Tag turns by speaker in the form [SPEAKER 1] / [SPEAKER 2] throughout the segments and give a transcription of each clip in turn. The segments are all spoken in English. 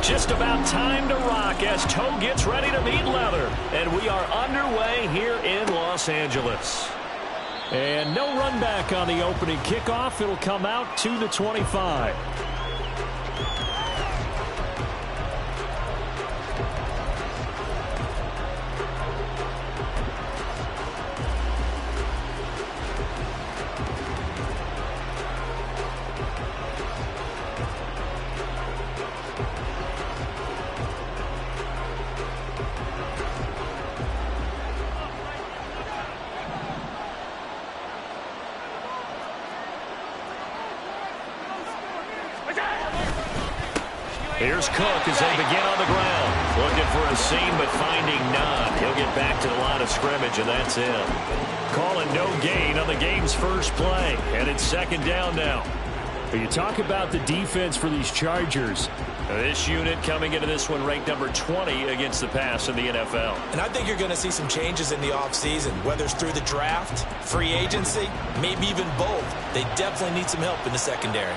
[SPEAKER 1] Just about time to rock as toe gets ready to meet leather. And we are underway here in Los Angeles. And no run back on the opening kickoff. It'll come out to the 25. Here's Cook as they begin on the ground. Looking for a seam, but finding none. He'll get back to the line of scrimmage, and that's it. Calling no gain on the game's first play. And it's second down now. But you talk about the defense for these Chargers. This unit coming into this one ranked number 20 against the pass in the NFL.
[SPEAKER 2] And I think you're going to see some changes in the offseason, whether it's through the draft, free agency, maybe even both. They definitely need some help in the secondary.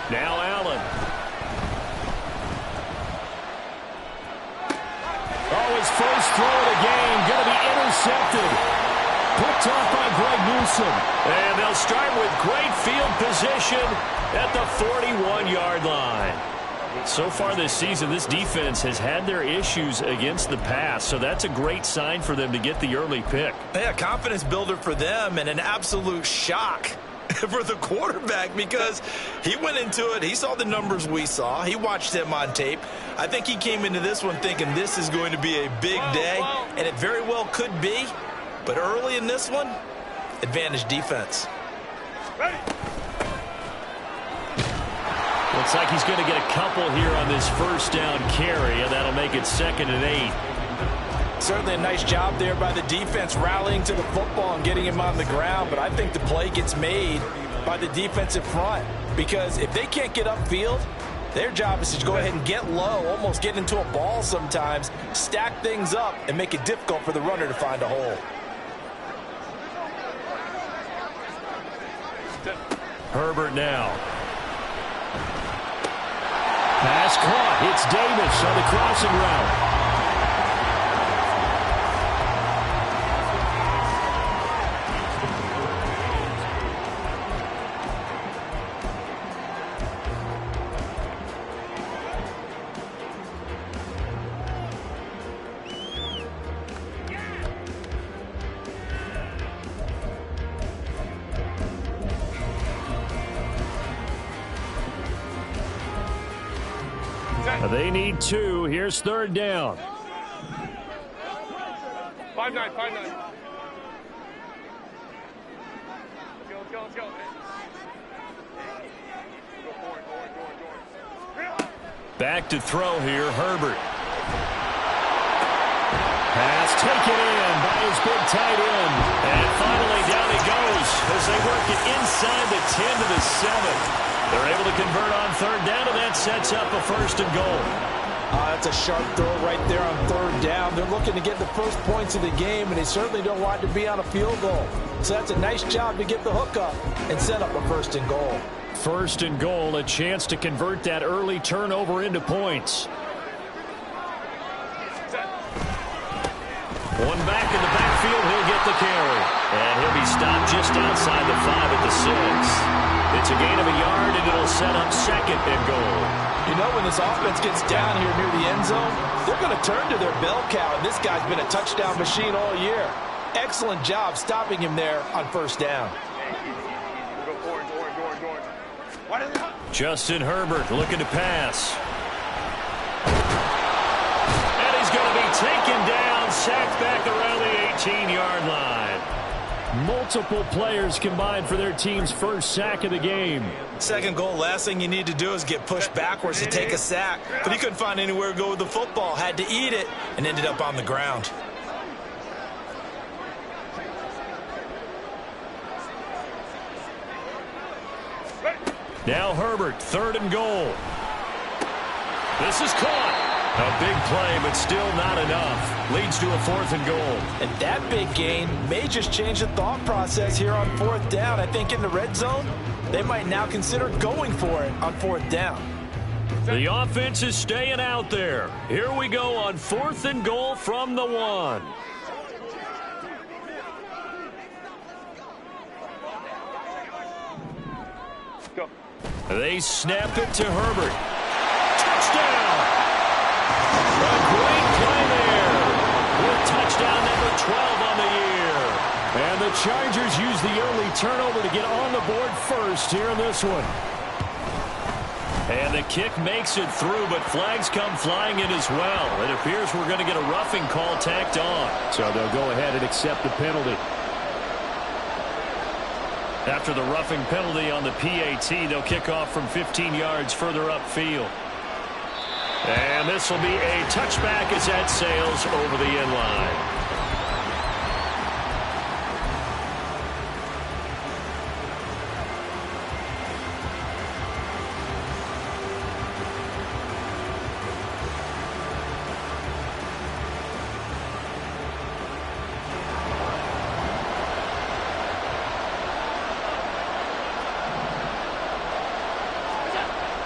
[SPEAKER 1] Now Allen. Oh, his first throw of the game going to be intercepted. Picked off by Greg Newsome. And they'll start with great field position at the 41-yard line. So far this season, this defense has had their issues against the pass, so that's a great sign for them to get the early pick.
[SPEAKER 2] Yeah, confidence builder for them and an absolute shock for the quarterback because he went into it. He saw the numbers we saw. He watched them on tape. I think he came into this one thinking this is going to be a big day, and it very well could be. But early in this one, advantage defense.
[SPEAKER 1] Ready. Looks like he's going to get a couple here on this first down carry, and that'll make it 2nd and 8.
[SPEAKER 2] Certainly a nice job there by the defense rallying to the football and getting him on the ground, but I think the play gets made by the defensive front because if they can't get upfield, their job is to go ahead and get low, almost get into a ball sometimes, stack things up, and make it difficult for the runner to find a hole.
[SPEAKER 1] Herbert now. Pass caught. It's Davis on the crossing route. They need 2. Here's 3rd down.
[SPEAKER 3] 5-9, 5-9. Let's go. Go forward.
[SPEAKER 1] Back to throw here, Herbert. Pass taken in by his big tight end. And finally down he goes as they work it inside the 10 to the 7. They're able to convert on 3rd down, and that sets up a 1st and goal.
[SPEAKER 2] That's a sharp throw right there on 3rd down. They're looking to get the first points of the game, and they certainly don't want to be on a field goal. So that's a nice job to get the hook up and set up a 1st and goal.
[SPEAKER 1] 1st and goal, a chance to convert that early turnover into points. One back in the backfield, he'll get the carry. And he'll be stopped just outside the 5 at the 6. It's a gain of a yard, and it'll set up 2nd and goal.
[SPEAKER 2] You know, when this offense gets down here near the end zone, they're going to turn to their bell cow, and this guy's been a touchdown machine all year. Excellent job stopping him there on 1st down.
[SPEAKER 3] Go forward.
[SPEAKER 1] Justin Herbert looking to pass. And he's going to be taken down, sacked back around the 18-yard line. Multiple players combined for their team's first sack of the game.
[SPEAKER 2] 2nd goal, last thing you need to do is get pushed backwards to take a sack. But he couldn't find anywhere to go with the football, had to eat it, and ended up on the ground.
[SPEAKER 1] Now Herbert, 3rd and goal. This is caught. A big play, but still not enough. Leads to a 4th and goal.
[SPEAKER 2] And that big gain may just change the thought process here on 4th down. I think in the red zone, they might now consider going for it on 4th down.
[SPEAKER 1] The offense is staying out there. Here we go on 4th and goal from the 1.
[SPEAKER 3] Go.
[SPEAKER 1] They snap it to Herbert. Touchdown! A great play there. With touchdown number 12 on the year. And the Chargers use the early turnover to get on the board first here in this one. And the kick makes it through, but flags come flying in as well. It appears we're going to get a roughing call tacked on. So they'll go ahead and accept the penalty. After the roughing penalty on the PAT, they'll kick off from 15 yards further upfield. And this will be a touchback as that sails over the end line.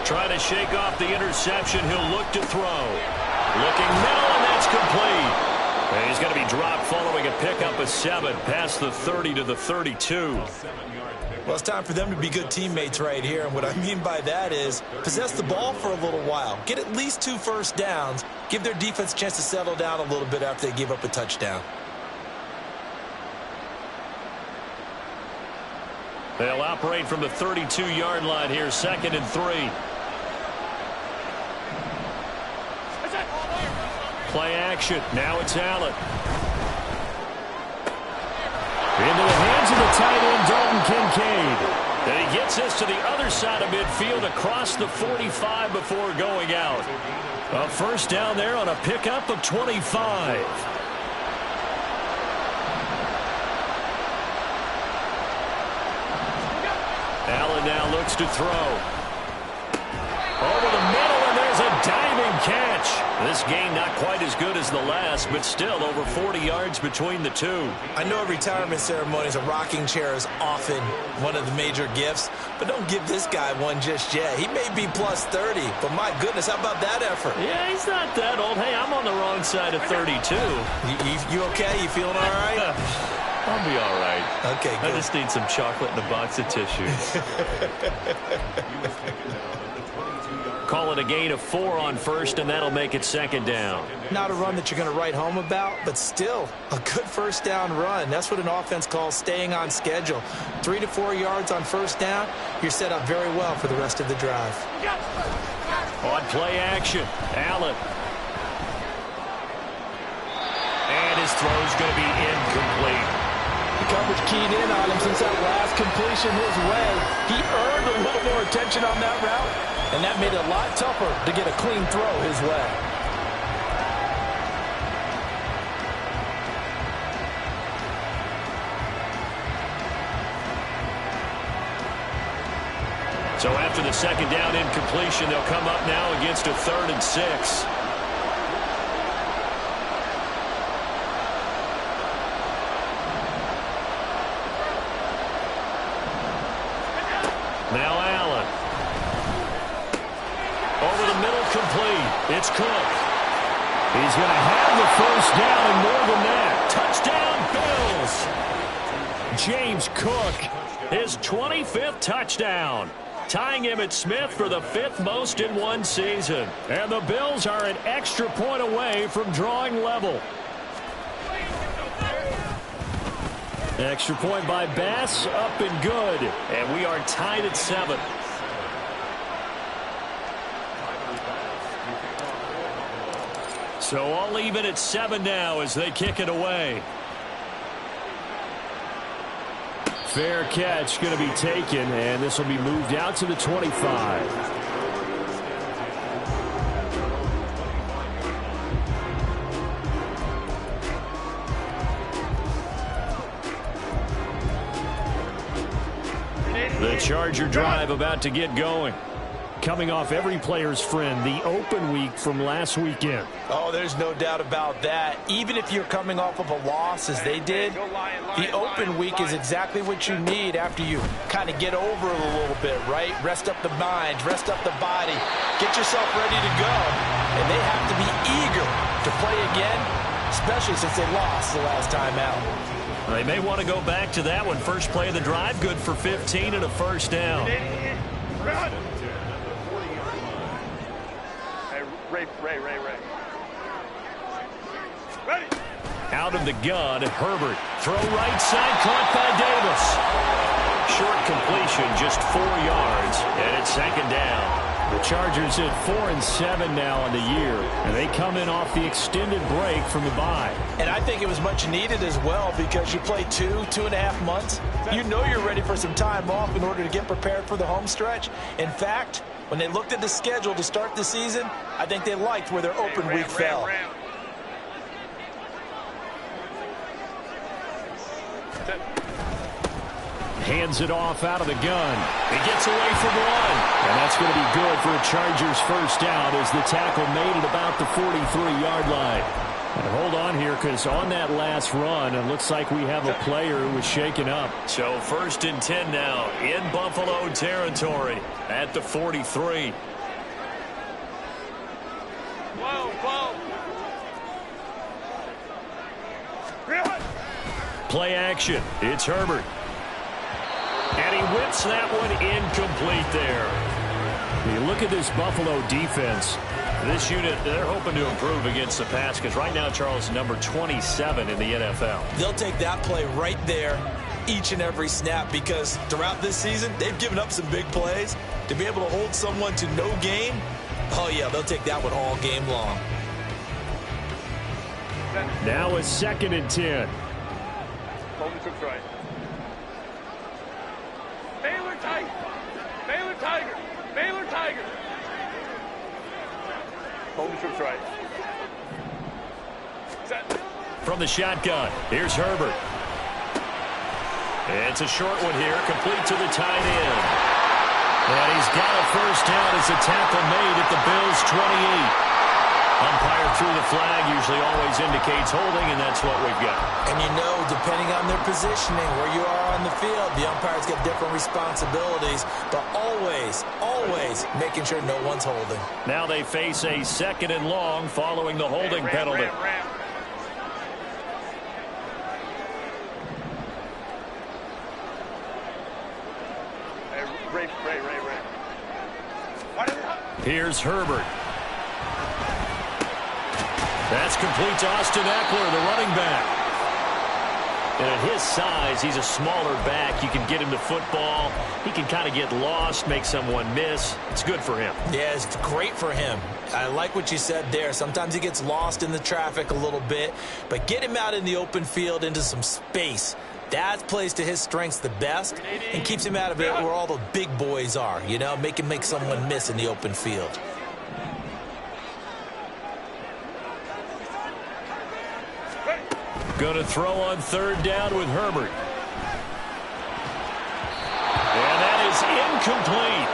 [SPEAKER 1] Trying to shake off the interception. He'll look to throw. Looking middle, and that's complete. And he's going to be dropped following a pickup of 7 past the 30 to the 32.
[SPEAKER 2] Well, it's time for them to be good teammates right here. And what I mean by that is possess the ball for a little while. Get at least 2 first downs. Give their defense a chance to settle down a little bit after they give up a touchdown.
[SPEAKER 1] They'll operate from the 32-yard line here, 2nd and 3. Play action. Now it's Allen. Into the hands of the tight end, Dalton Kincaid. And he gets this to the other side of midfield across the 45 before going out. A first down there on a pickup of 25. Allen now looks to throw. Over the middle, and there's a diving catch. This game not quite as good as the last, but still over 40 yards between the two.
[SPEAKER 2] I know at retirement ceremonies, a rocking chair is often one of the major gifts, but don't give this guy one just yet. He may be plus 30, but my goodness, how about that effort?
[SPEAKER 1] Yeah, he's not that old. Hey, I'm on the wrong side of 32.
[SPEAKER 2] You okay? You feeling all right?
[SPEAKER 1] I'll be all right.
[SPEAKER 2] Okay, good.
[SPEAKER 1] I just need some chocolate and a box of tissues. Call it a gain of 4 on first, and that'll make it 2nd down.
[SPEAKER 2] Not a run that you're going to write home about, but still a good first down run. That's what an offense calls staying on schedule. 3 to 4 yards on first down, you're set up very well for the rest of the drive.
[SPEAKER 1] On play action, Allen. And his throw's going to be incomplete.
[SPEAKER 4] The coverage keyed in on him since that last completion his way. He earned a little more attention on that route, and that made it a lot tougher to get a clean throw his way.
[SPEAKER 1] So after the 2nd down incompletion, they'll come up now against a 3rd and 6. Now Allen. Over the middle, complete. It's Cook. He's going to have the first down and more than that. Touchdown, Bills. James Cook, his 25th touchdown. Tying him at Smith for the 5th most in one season. And the Bills are an extra point away from drawing level. Extra point by Bass, up and good. And we are tied at 7. So all even at 7 now as they kick it away. Fair catch going to be taken, and this will be moved out to the 25. The Charger drive about to get going. coming off every player's friend, the open week from last weekend.
[SPEAKER 2] Oh, there's no doubt about that. Even if you're coming off of a loss as they did, the open week is exactly what you need after you kind of get over it a little bit, right? Rest up the mind, rest up the body, get yourself ready to go. And they have to be eager to play again, especially since they lost the last time out.
[SPEAKER 1] They may want to go back to that one. First play of the drive, good for 15 and a first down.
[SPEAKER 3] Hey, Ray. Ready.
[SPEAKER 1] Out of the gun, Herbert. Throw right side, caught by Davis. Short completion, just 4 yards, and it's second down. The Chargers at 4-7 now on the year, and they come in off the extended break from the bye.
[SPEAKER 2] And I think it was much needed as well because you play 2.5 months. You know you're ready for some time off in order to get prepared for the home stretch. In fact, when they looked at the schedule to start the season, I think they liked where their open week fell.
[SPEAKER 1] Hands it off out of the gun. He gets away from one. And that's going to be good for a Chargers first down as the tackle made it about the 43-yard line. And hold on here because on that last run, it looks like we have a player who was shaken up. So 1st and 10 now in Buffalo territory at the 43.
[SPEAKER 3] Whoa.
[SPEAKER 1] Play action. It's Herbert. And he whips that one incomplete there. You look at this Buffalo defense. This unit, they're hoping to improve against the pass because right now, Charles, number 27 in the NFL.
[SPEAKER 2] They'll take that play right there each and every snap because throughout this season, they've given up some big plays. To be able to hold someone to no gain, oh, yeah, they'll take that one all game long.
[SPEAKER 1] Now a 2nd and 10.
[SPEAKER 3] Holding troops right. Baylor Tiger. Holding troops right. Set.
[SPEAKER 1] From the shotgun, here's Herbert. It's a short one here, complete to the tight end. And he's got a first down as a tackle made at the Bills' 28. Umpire threw the flag, usually always indicates holding, and that's what we've got.
[SPEAKER 2] And you know, depending on their positioning, where you are on the field, the umpires get different responsibilities, but always making sure no one's holding.
[SPEAKER 1] Now they face a 2nd and long following the holding penalty.
[SPEAKER 3] Ram. Hey, Ray.
[SPEAKER 1] Here's Herbert. That's complete to Austin Eckler, the running back. And at his size, he's a smaller back. You can get him the football. He can kind of get lost, make someone miss. It's good for him.
[SPEAKER 2] Yeah, it's great for him. I like what you said there. Sometimes he gets lost in the traffic a little bit, but get him out in the open field into some space. That plays to his strengths the best and keeps him out of it where all the big boys are, you know, make someone miss in the open field.
[SPEAKER 1] Going to throw on 3rd down with Herbert. And that is incomplete.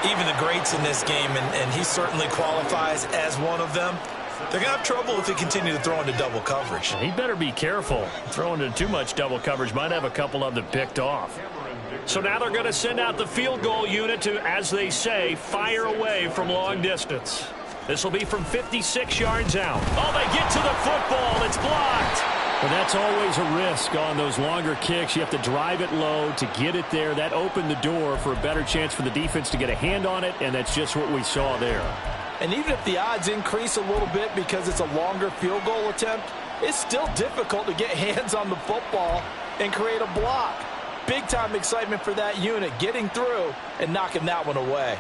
[SPEAKER 2] Even the greats in this game, and he certainly qualifies as one of them, they're going to have trouble if they continue to throw into double coverage.
[SPEAKER 1] He better be careful. Throwing into too much double coverage might have a couple of them picked off. So now they're going to send out the field goal unit to, as they say, fire away from long distance. This will be from 56 yards out. Oh, they get to the football. It's blocked. But that's always a risk on those longer kicks. You have to drive it low to get it there. That opened the door for a better chance for the defense to get a hand on it, and that's just what we saw there.
[SPEAKER 4] And even if the odds increase a little bit because it's a longer field goal attempt, it's still difficult to get hands on the football and create a block. Big-time excitement for that unit, getting through and knocking that one away.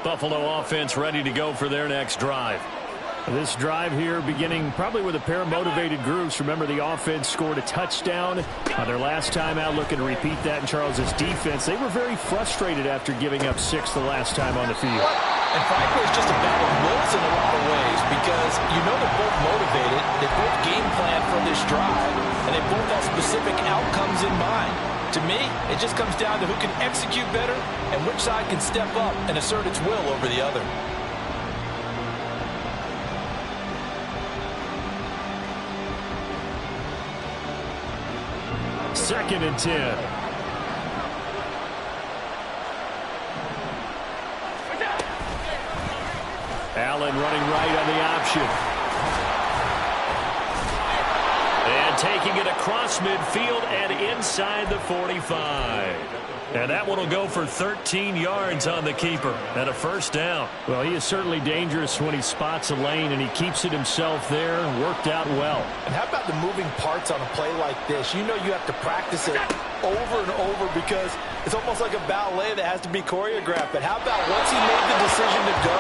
[SPEAKER 1] Buffalo offense ready to go for their next drive. This drive here beginning probably with a pair of motivated groups. Remember, the offense scored a touchdown on their last time out, looking to repeat that in Charles's defense. They were very frustrated after giving up 6 the last time on the field.
[SPEAKER 4] And frankly, it's just a battle of wills in a lot of ways because you know they're both motivated, they both game plan for this drive, and they both have specific outcomes in mind. To me, it just comes down to who can execute better and which side can step up and assert its will over the other.
[SPEAKER 1] Second and 10. Allen running right on the option. And taking it across midfield and inside the 45. And that one will go for 13 yards on the keeper and a first down. Well, he is certainly dangerous when he spots a lane, and he keeps it himself there. Worked out well.
[SPEAKER 4] And how about the moving parts on a play like this? You know you have to practice it over and over because it's almost like a ballet that has to be choreographed. But how about once he made the decision to go,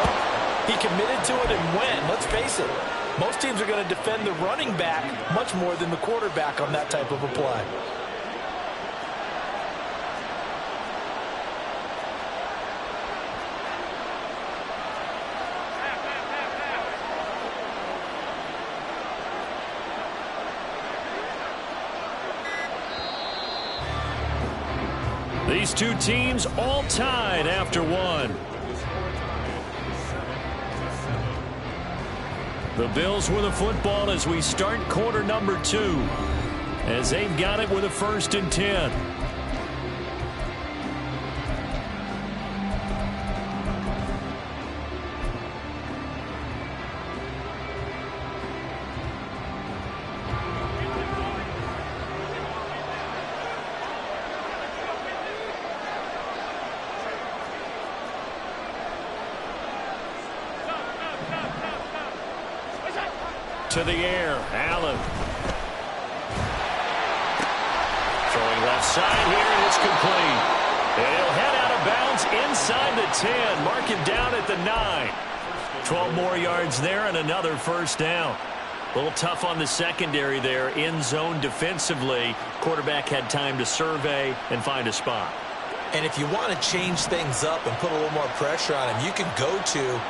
[SPEAKER 4] he committed to it and went. Let's face it, most teams are going to defend the running back much more than the quarterback on that type of a play.
[SPEAKER 1] These two teams all tied after one. The Bills with the football as we start quarter number 2, as they've got it with a 1st and 10. To the air, Allen. Throwing left side here, and it's complete. And he'll head out of bounds inside the 10. Mark him down at the 9. 12 more yards there and another first down. A little tough on the secondary there. In zone defensively. Quarterback had time to survey and find a spot.
[SPEAKER 2] And if you want to change things up and put a little more pressure on him, you can go to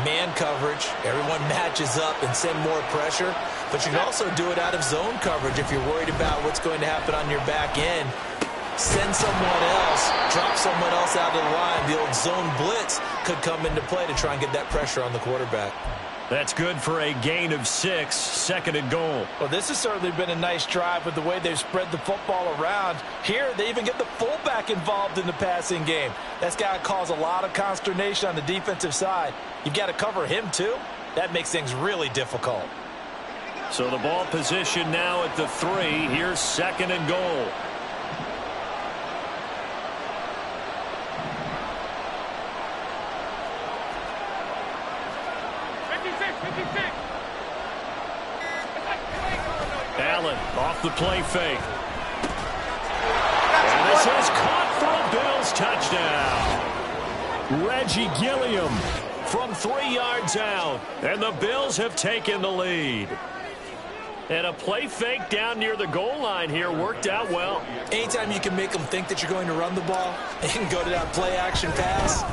[SPEAKER 2] man coverage. Everyone matches up and send more pressure. But you can also do it out of zone coverage if you're worried about what's going to happen on your back end. Send someone else, drop someone else out of the line. The old zone blitz could come into play to try and get that pressure on the quarterback.
[SPEAKER 1] That's good for a gain of 6, 2nd and goal.
[SPEAKER 4] Well, this has certainly been a nice drive with the way they've spread the football around. Here, they even get the fullback involved in the passing game. That's got to cause a lot of consternation on the defensive side. You've got to cover him, too. That makes things really difficult.
[SPEAKER 1] So the ball position now at the 3. Here's 2nd and goal. Allen off the play fake. And this is caught for a Bills touchdown. Reggie Gilliam from 3 yards out. And the Bills have taken the lead. And a play fake down near the goal line here worked out well.
[SPEAKER 2] Anytime you can make them think that you're going to run the ball and go to that play action pass,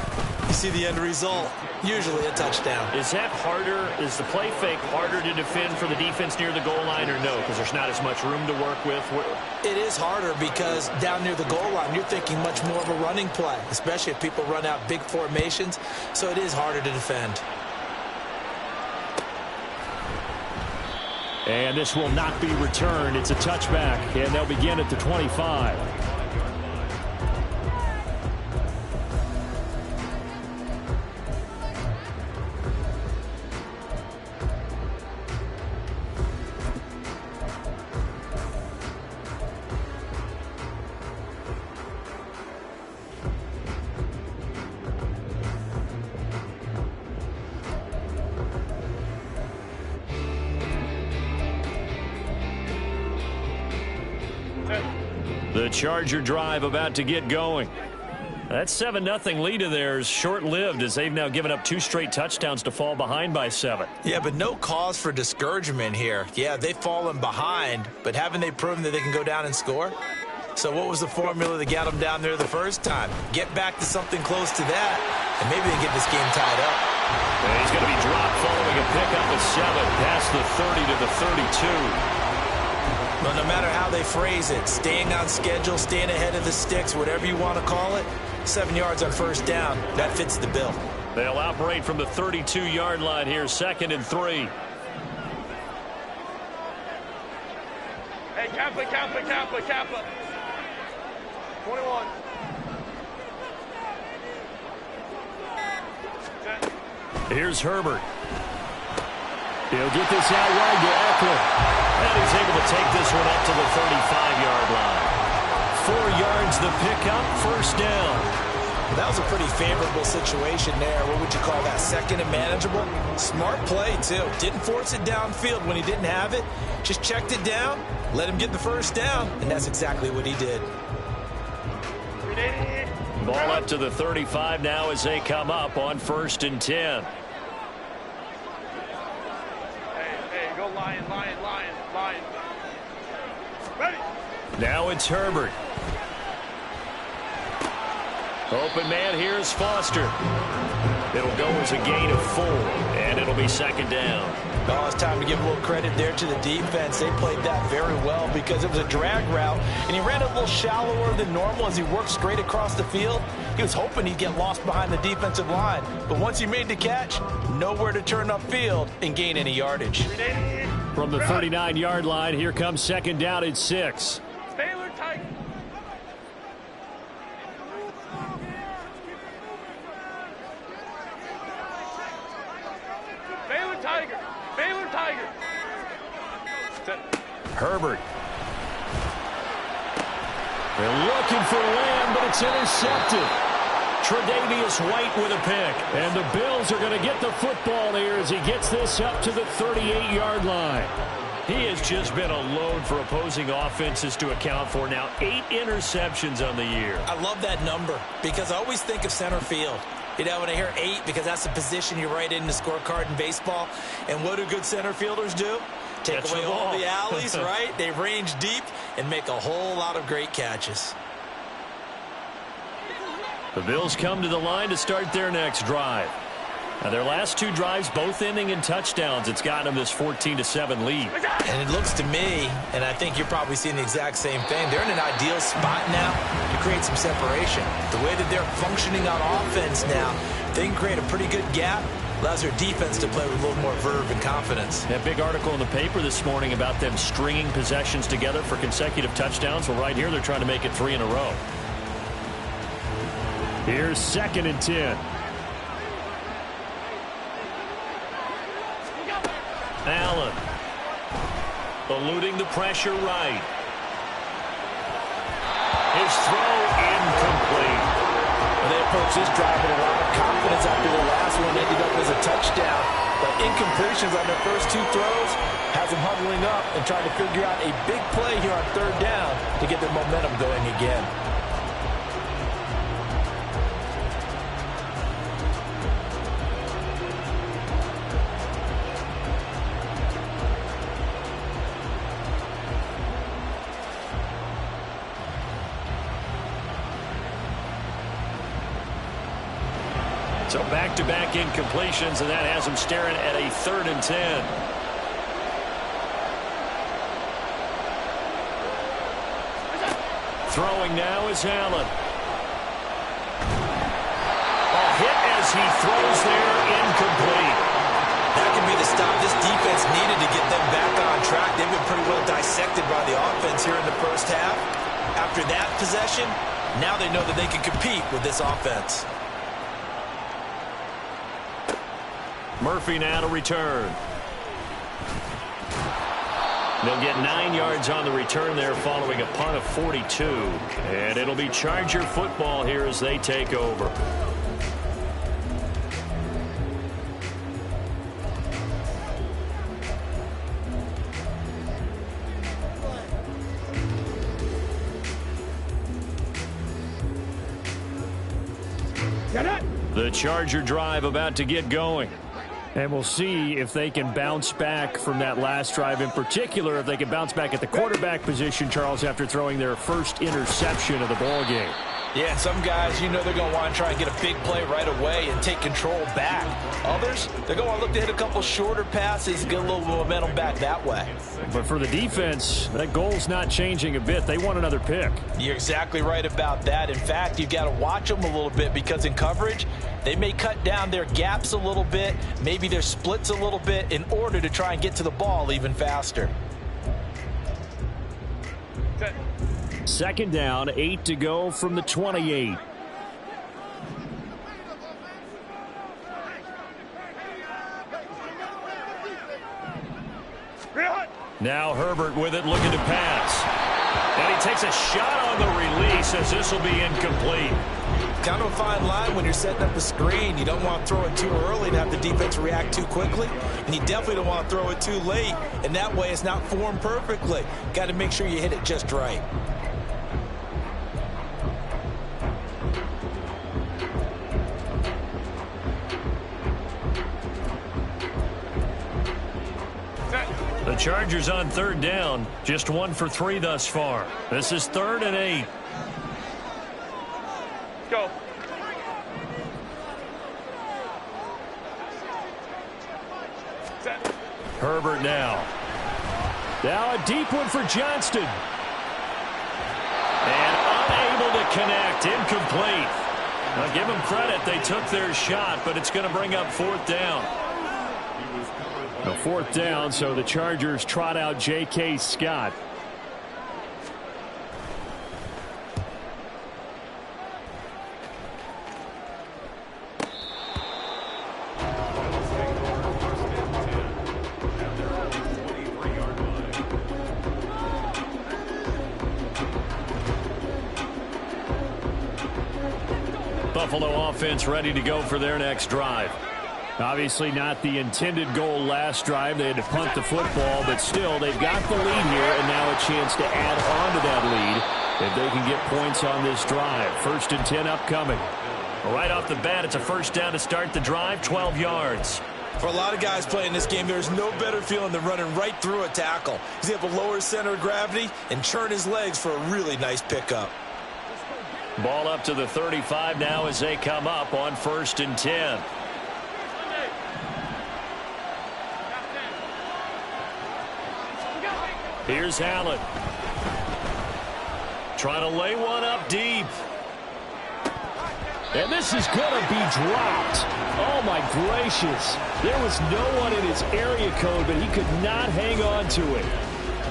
[SPEAKER 2] you see the end result. Usually a touchdown.
[SPEAKER 1] Is that harder? Is the play fake harder to defend for the defense near the goal line or no? Because there's not as much room to work with.
[SPEAKER 2] It is harder because down near the goal line, you're thinking much more of a running play, especially if people run out big formations. So it is harder to defend.
[SPEAKER 1] And this will not be returned. It's a touchback, and they'll begin at the 25. The Charger drive about to get going. That 7-0 lead of theirs short-lived as they've now given up 2 straight touchdowns to fall behind by 7.
[SPEAKER 2] Yeah, but no cause for discouragement here. Yeah, they've fallen behind, but haven't they proven that they can go down and score? So what was the formula that got them down there the first time? Get back to something close to that, and maybe they get this game tied up.
[SPEAKER 1] And he's going to be dropped following a pickup of 7 past the 30 to the 32.
[SPEAKER 2] Well, no matter how they phrase it, staying on schedule, staying ahead of the sticks, whatever you want to call it, 7 yards on first down, that fits the bill.
[SPEAKER 1] They'll operate from the 32-yard line here, 2nd and 3.
[SPEAKER 3] Hey, Kappa, Kappa, Kappa, Kappa. 21.
[SPEAKER 1] Here's Herbert. He'll get this out wide to Eckler. And he's able to take this one up to the 35-yard line. 4 yards the pickup, first down.
[SPEAKER 2] That was a pretty favorable situation there. What would you call that? 2nd and manageable? Smart play, too. Didn't force it downfield when he didn't have it. Just checked it down, let him get the first down, and that's exactly what he did.
[SPEAKER 1] Ball up to the 35 now as they come up on 1st and 10.
[SPEAKER 3] Hey, go Lion, Lion, Lion, Lion. Ready.
[SPEAKER 1] Now it's Herbert. Open man, here's Foster. It'll go as a gain of 4, and it'll be 2nd down.
[SPEAKER 2] Oh, it's time to give a little credit there to the defense. They played that very well because it was a drag route, and he ran a little shallower than normal as he worked straight across the field. He was hoping he'd get lost behind the defensive line, but once he made the catch, nowhere to turn upfield and gain any yardage.
[SPEAKER 1] From the 39-yard line, here comes 2nd down at 6.
[SPEAKER 3] Baylor Tiger. Baylor Tiger. Baylor Tiger.
[SPEAKER 1] Herbert. They're looking for Lamb, but it's intercepted. Tre'Davious White with a pick. And the Bills are going to get the football here as he gets this up to the 38-yard line. He has just been a load for opposing offenses to account for. Now 8 interceptions on the year.
[SPEAKER 2] I love that number because I always think of center field. You know, when I hear 8, because that's the position you write in the scorecard in baseball. And what do good center fielders do? Take
[SPEAKER 1] Catch
[SPEAKER 2] away
[SPEAKER 1] the
[SPEAKER 2] all
[SPEAKER 1] ball.
[SPEAKER 2] the alleys, right? They range deep and make a whole lot of great catches.
[SPEAKER 1] The Bills come to the line to start their next drive. Now, their last 2 drives, both ending in touchdowns. It's gotten them this 14-7 lead.
[SPEAKER 2] And it looks to me, and I think you're probably seeing the exact same thing, they're in an ideal spot now to create some separation. The way that they're functioning on offense now, they can create a pretty good gap. Allows their defense to play with a little more verve and confidence.
[SPEAKER 1] That big article in the paper this morning about them stringing possessions together for consecutive touchdowns. Well, right here, they're trying to make it 3 in a row. Here's 2nd and 10. Allen. Eluding the pressure right. His throw incomplete.
[SPEAKER 4] They approach this drive with a lot of confidence after the last one ended up as a touchdown. But incompletions on their first 2 throws has them huddling up and trying to figure out a big play here on 3rd down to get their momentum going again.
[SPEAKER 1] So back-to-back incompletions, and that has them staring at a 3rd and 10. Throwing now is Allen. A hit as he throws there, incomplete.
[SPEAKER 2] That could be the stop this defense needed to get them back on track. They've been pretty well dissected by the offense here in the first half. After that possession, now they know that they can compete with this offense.
[SPEAKER 1] Murphy now to return. They'll get 9 yards on the return there following a punt of 42. And it'll be Charger football here as they take over. The Charger drive about to get going. And we'll see if they can bounce back from that last drive, in particular if they can bounce back at the quarterback position, Charles, after throwing their first interception of the ball game.
[SPEAKER 4] Yeah, some guys, they're going to want to try and get a big play right away and take control back. Others, they're going to want to look to hit a couple shorter passes, get a little momentum back that way.
[SPEAKER 1] But for the defense, that goal's not changing a bit. They want another pick.
[SPEAKER 4] You're exactly right about that. In fact, you've got to watch them a little bit because in coverage, they may cut down their gaps a little bit, maybe their splits a little bit in order to try and get to the ball even faster.
[SPEAKER 1] Second down, 8 to go from the 28. Now Herbert with it, looking to pass. And he takes a shot on the release as this will be incomplete.
[SPEAKER 2] Kind of a fine line when you're setting up a screen. You don't want to throw it too early to have the defense react too quickly. And you definitely don't want to throw it too late. And that way it's not formed perfectly. Got to make sure you hit it just right.
[SPEAKER 1] The Chargers on third down, just 1 for 3 thus far. This is 3rd and 8.
[SPEAKER 3] Go. Set.
[SPEAKER 1] Herbert now. Now a deep one for Johnston. And unable to connect, incomplete. Now give them credit, they took their shot, but it's going to bring up 4th down. A 4th down, so the Chargers trot out J.K. Scott. Buffalo offense ready to go for their next drive. Obviously not the intended goal last drive. They had to punt the football, but still they've got the lead here and now a chance to add on to that lead if they can get points on this drive. 1st and 10 upcoming. Right off the bat, it's a 1st down to start the drive, 12 yards.
[SPEAKER 2] For a lot of guys playing this game, there's no better feeling than running right through a tackle. He's able to lower his center of gravity and churn his legs for a really nice pickup.
[SPEAKER 1] Ball up to the 35 now as they come up on 1st and 10. Here's Allen. Trying to lay one up deep. And this is going to be dropped. Oh, my gracious. There was no one in his area code, but he could not hang on to it.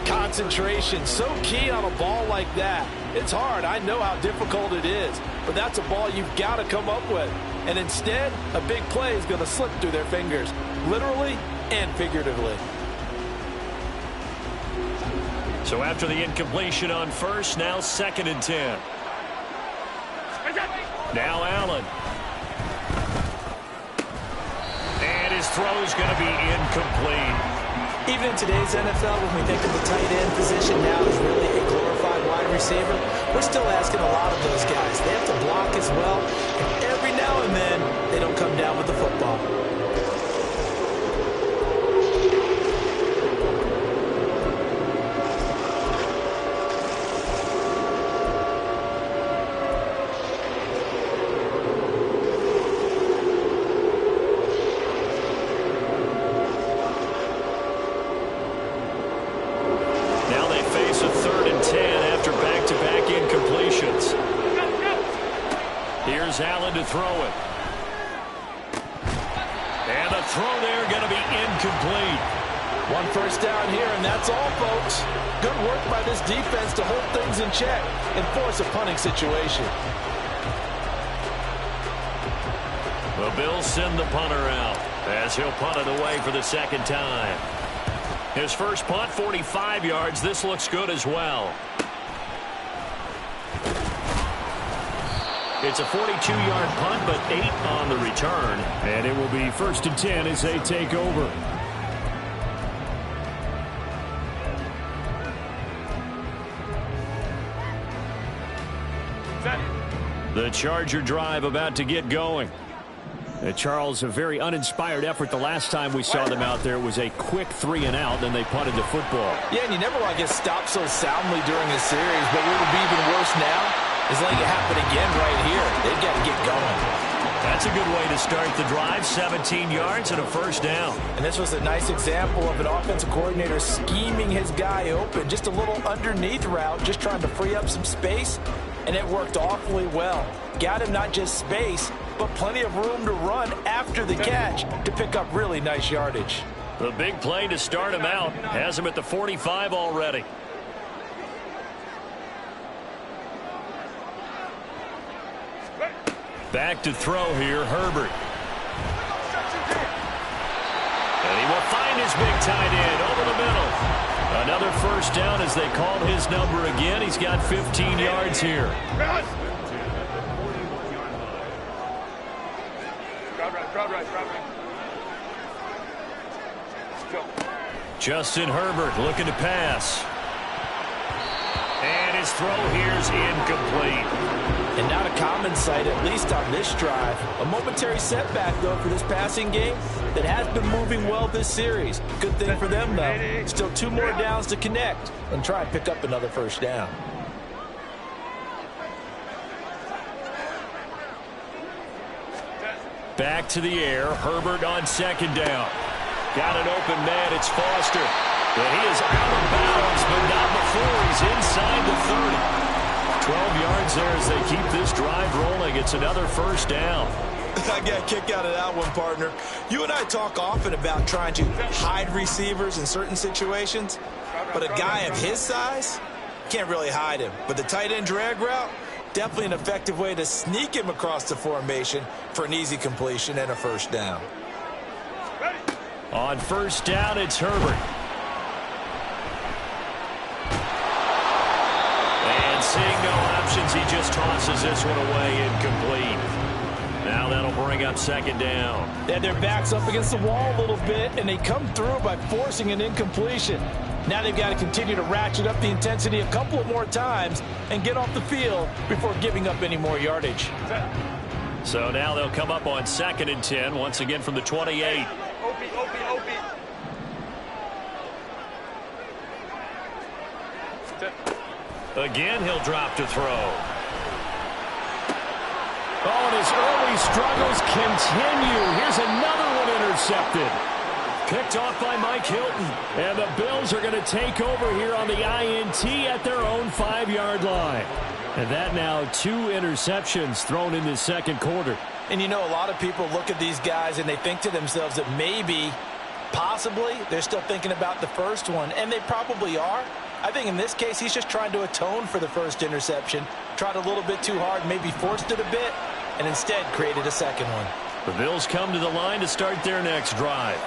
[SPEAKER 4] Concentration, so key on a ball like that. It's hard. I know how difficult it is, but that's a ball you've got to come up with. And instead, a big play is going to slip through their fingers, literally and figuratively.
[SPEAKER 1] So after the incompletion on 1st, now 2nd and 10. Now Allen. And his throw is going to be incomplete.
[SPEAKER 2] Even in today's NFL, when we think of the tight end position now as really a glorified wide receiver, we're still asking a lot of those guys. They have to block as well, and every now and then, they don't come down with the football.
[SPEAKER 1] Allen to throw it. And the throw there going to be incomplete.
[SPEAKER 4] 1 first down here, and that's all, folks. Good work by this defense to hold things in check and force a punting situation.
[SPEAKER 1] The Bills send the punter out as he'll punt it away for the 2nd time. His first punt, 45 yards. This looks good as well. It's a 42-yard punt, but 8 on the return. And it will be 1st and 10 as they take over. The Charger drive about to get going. Charles, a very uninspired effort the last time we saw them out there. It was a quick 3-and-out, then they punted the football.
[SPEAKER 4] Yeah, and you never want to get stopped so soundly during a series, but what would be even worse now is letting it happen again right here. They've got to get going.
[SPEAKER 1] That's a good way to start the drive. 17 yards and a first down.
[SPEAKER 4] And this was a nice example of an offensive coordinator scheming his guy open. Just a little underneath route, just trying to free up some space, and it worked awfully well. Got him not just space, but plenty of room to run after the catch to pick up really nice yardage.
[SPEAKER 1] The big play to start him out has him at the 45 already. Back to throw here, Herbert. And he will find his big tight end over the middle. Another first down as they call his number again. He's got 15 yards here. Justin Herbert looking to pass. And his throw here's incomplete.
[SPEAKER 4] And not a common sight, at least on this drive. A momentary setback, though, for this passing game that has been moving well this series. Good thing for them, though. Still 2 more downs to connect and try and pick up another first down.
[SPEAKER 1] Back to the air. Herbert on second down. Got an open man. It's Foster. And he is out of bounds, but not before he's inside the 30. 12 yards there as they keep this drive rolling. It's another first down.
[SPEAKER 2] I got a kick out of that one, partner. You and I talk often about trying to hide receivers in certain situations, but a guy of his size can't really hide him. But the tight end drag route, definitely an effective way to sneak him across the formation for an easy completion and a first down.
[SPEAKER 1] On first down, it's Herbert. And seeing no options, he just tosses this one away, incomplete. Now that'll bring up second down.
[SPEAKER 4] Yeah, their back's up against the wall a little bit, and they come through by forcing an incompletion. Now they've got to continue to ratchet up the intensity a couple of more times and get off the field before giving up any more yardage.
[SPEAKER 1] So now they'll come up on 2nd and 10, once again from the 28. Again, he'll drop to throw. Oh, and his early struggles continue. Here's another one intercepted. Picked off by Mike Hilton. And the Bills are going to take over here on the INT at their own 5-yard line. And that now 2 interceptions thrown in this second quarter.
[SPEAKER 4] And you know, a lot of people look at these guys and they think to themselves that maybe, possibly, they're still thinking about the first one. And they probably are. I think in this case, he's just trying to atone for the first interception. Tried a little bit too hard, maybe forced it a bit, and instead created a second one.
[SPEAKER 1] The Bills come to the line to start their next drive.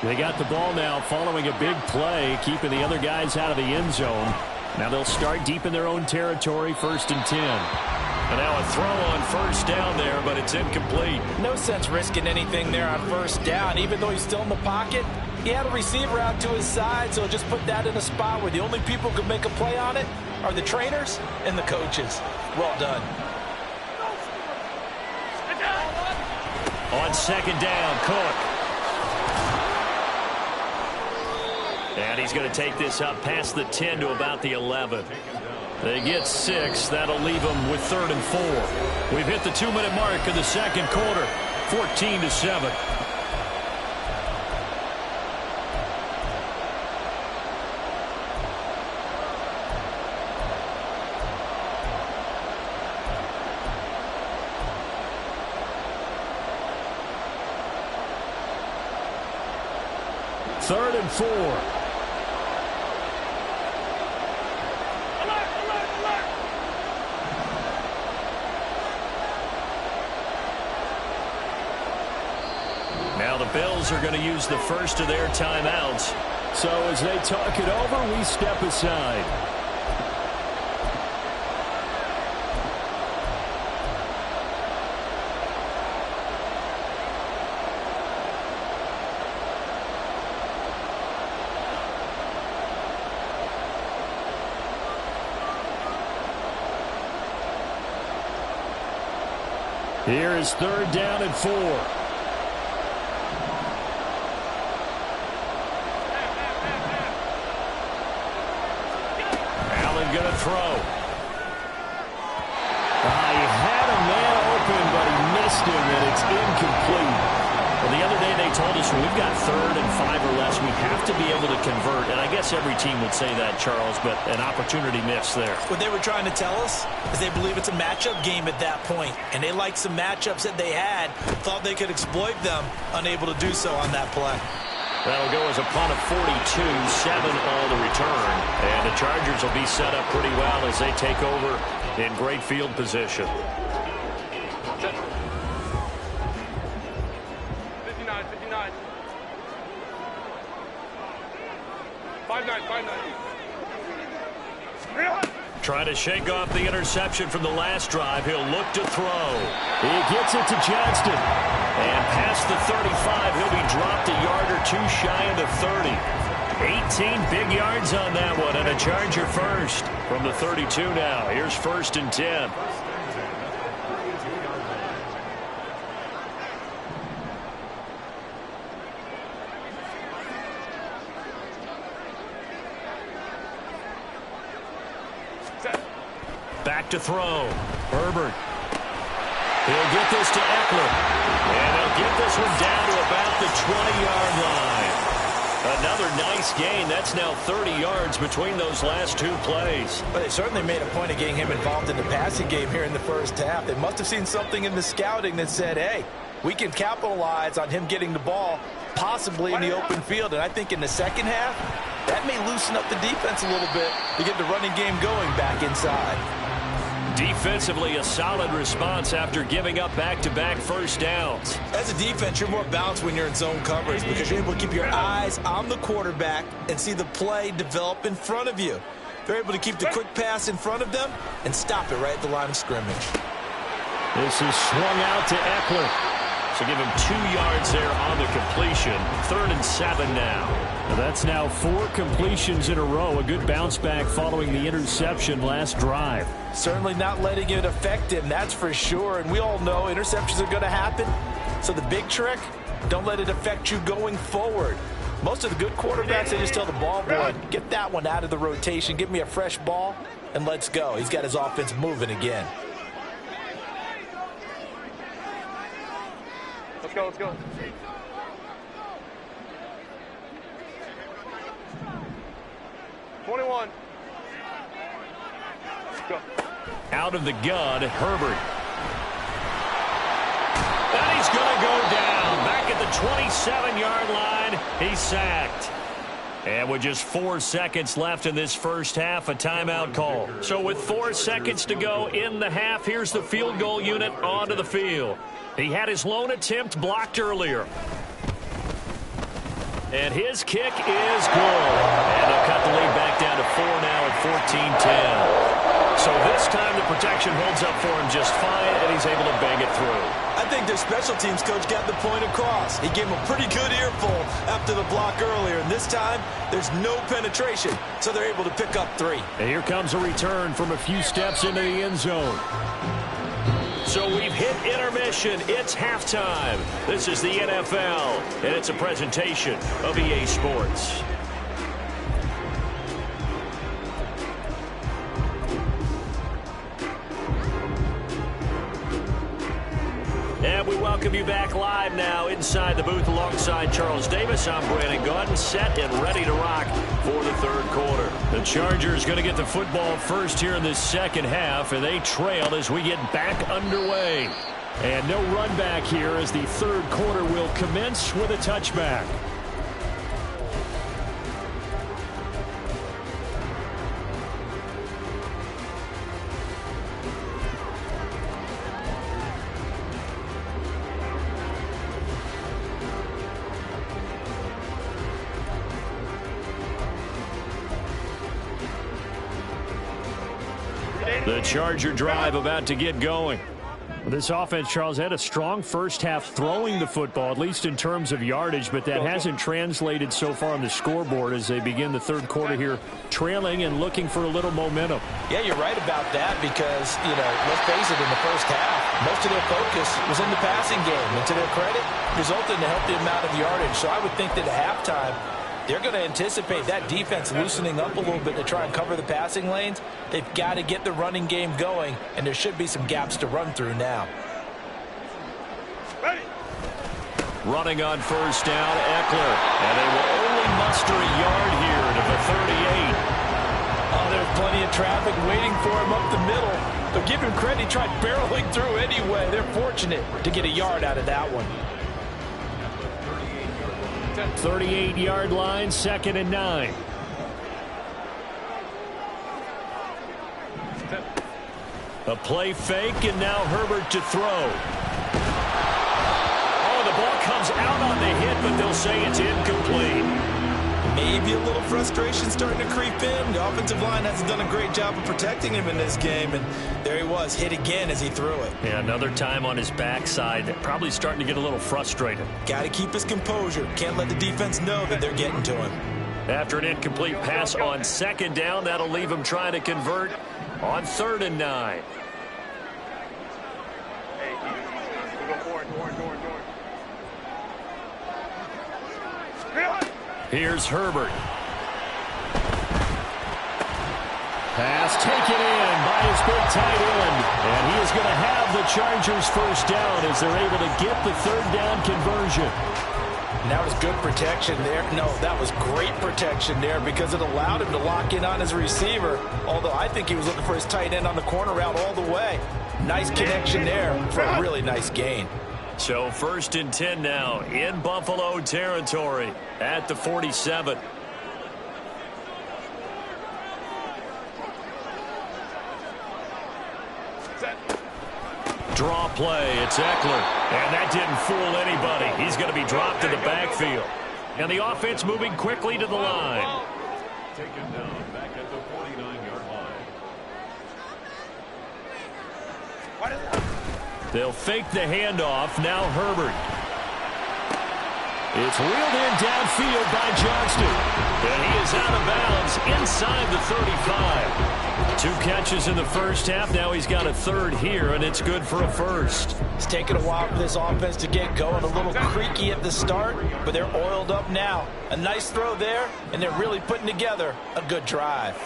[SPEAKER 1] They got the ball now following a big play, keeping the other guys out of the end zone. Now they'll start deep in their own territory, 1st and 10. And now a throw on first down there, but it's incomplete.
[SPEAKER 4] No sense risking anything there on first down. Even though he's still in the pocket, he had a receiver out to his side, so just put that in a spot where the only people who can make a play on it are the trainers and the coaches. Well done.
[SPEAKER 1] On second down, Cook. And he's going to take this up past the 10 to about the 11. They get 6. That'll leave them with 3rd and 4. We've hit the 2-minute mark of the second quarter. 14-7. Third and 4. Now the Bills are going to use the first of their timeouts. So as they talk it over, we step aside. Here is 3rd down and 4. and going to throw. He had a man open, but he missed him, and it's incomplete. Well, the other day they told us when we've got 3rd and 5 or less, we have to be able to convert. And I guess every team would say that, Charles, but an opportunity missed there.
[SPEAKER 2] What they were trying to tell us is they believe it's a matchup game at that point, and they liked some matchups that they had, thought they could exploit them, unable to do so on that play.
[SPEAKER 1] That'll go as a punt of 42, 7 all the return. And the Chargers will be set up pretty well as they take over in great field position.
[SPEAKER 3] 59. 5-9.
[SPEAKER 1] Trying to shake off the interception from the last drive. He'll look to throw. He gets it to Johnston. And past the 35, he'll be dropped a yard or two shy of the 30. 18 big yards on that one, and a Charger first from the 32 now. Here's 1st and 10. Back to throw. Herbert. He'll get this to Eckler. And he'll get this one down to about the 20-yard line. Another nice gain. That's now 30 yards between those last 2 plays.
[SPEAKER 4] But they certainly made a point of getting him involved in the passing game here in the first half. They must have seen something in the scouting that said, hey, we can capitalize on him getting the ball possibly in the open field. And I think in the second half, that may loosen up the defense a little bit to get the running game going back inside.
[SPEAKER 1] Defensively, a solid response after giving up back-to-back first downs.
[SPEAKER 2] As a defense, you're more balanced when you're in zone coverage because you're able to keep your eyes on the quarterback and see the play develop in front of you. They're able to keep the quick pass in front of them and stop it right at the line of scrimmage.
[SPEAKER 1] This is swung out to Eckler. So give him 2 yards there on the completion. 3rd and 7 now. That's now 4 completions in a row. A good bounce back following the interception last drive.
[SPEAKER 4] Certainly not letting it affect him, that's for sure. And we all know interceptions are going to happen. So the big trick, don't let it affect you going forward. Most of the good quarterbacks, they just tell the ball boy, get that one out of the rotation, give me a fresh ball, and let's go. He's got his offense moving again.
[SPEAKER 3] Let's go. 21. Let's go.
[SPEAKER 1] Out of the gun, Herbert. And he's going to go down. Back at the 27-yard line, he's sacked. And with just 4 seconds left in this first half, a timeout call. So with 4 seconds to go in the half, here's the field goal unit onto the field. He had his lone attempt blocked earlier. And his kick is good. And they'll cut the lead back down to 4 now at 14-10. So this time the protection holds up for him just fine, and he's able to bang it through.
[SPEAKER 2] I think their special teams coach got the point across. He gave him a pretty good earful after the block earlier. And this time, there's no penetration, so they're able to pick up 3.
[SPEAKER 1] And here comes a return from a few steps into the end zone. So we've hit intermission. It's halftime. This is the NFL, and it's a presentation of EA Sports. And we welcome you back live now inside the booth alongside Charles Davis. I'm Brandon Gaudin, set and ready to rock for the third quarter. The Chargers going to get the football first here in this second half, and they trail as we get back underway. And no run back here as the third quarter will commence with a touchback. The Charger drive about to get going. This offense, Charles, had a strong first half throwing the football, at least in terms of yardage, but that hasn't translated so far on the scoreboard as they begin the third quarter here, trailing and looking for a little momentum.
[SPEAKER 4] Yeah, you're right about that because, let's face it, in the first half, most of their focus was in the passing game. And to their credit, resulted in a healthy amount of yardage. So I would think that at halftime, They're going to anticipate that defense loosening up a little bit to try and cover the passing lanes. They've got to get the running game going, and there should be some gaps to run through now.
[SPEAKER 1] Running on first down, Eckler. And they will only muster a yard here to the 38.
[SPEAKER 4] Oh, there's plenty of traffic waiting for him up the middle. But give him credit, he tried barreling through anyway. They're fortunate to get a yard out of that one.
[SPEAKER 1] 38-yard line, 2nd and 9. A play fake, and now Herbert to throw. Oh, the ball comes out on the hit, but they'll say it's incomplete.
[SPEAKER 2] Maybe a little frustration starting to creep in. The offensive line hasn't done a great job of protecting him in this game, and there he was, hit again as he threw it.
[SPEAKER 1] Yeah, another time on his backside, probably starting to get a little frustrated.
[SPEAKER 2] Got to keep his composure. Can't let the defense know that they're getting to him.
[SPEAKER 1] After an incomplete pass on 2nd down, that'll leave him trying to convert on 3rd and 9. Here's Herbert. Pass taken in by his big tight end. And he is going to have the Chargers first down as they're able to get the 3rd down conversion.
[SPEAKER 4] And that was good protection there. No, that was great protection there because it allowed him to lock in on his receiver. Although I think he was looking for his tight end on the corner route all the way. Nice connection there for a really nice gain.
[SPEAKER 1] So 1st and 10 now in Buffalo territory at the 47. Draw play, it's Eckler. And that didn't fool anybody. He's going to be dropped to the backfield. And the offense moving quickly to the line.
[SPEAKER 5] Taken down back at the 49-yard line.
[SPEAKER 1] They'll fake the handoff. Now Herbert. It's reeled in downfield by Johnston. And he is out of bounds inside the 35. 2 catches in the first half. Now he's got a 3rd here, and it's good for a 1st.
[SPEAKER 4] It's taken a while for this offense to get going. A little creaky at the start, but they're oiled up now. A nice throw there, and they're really putting together a good drive.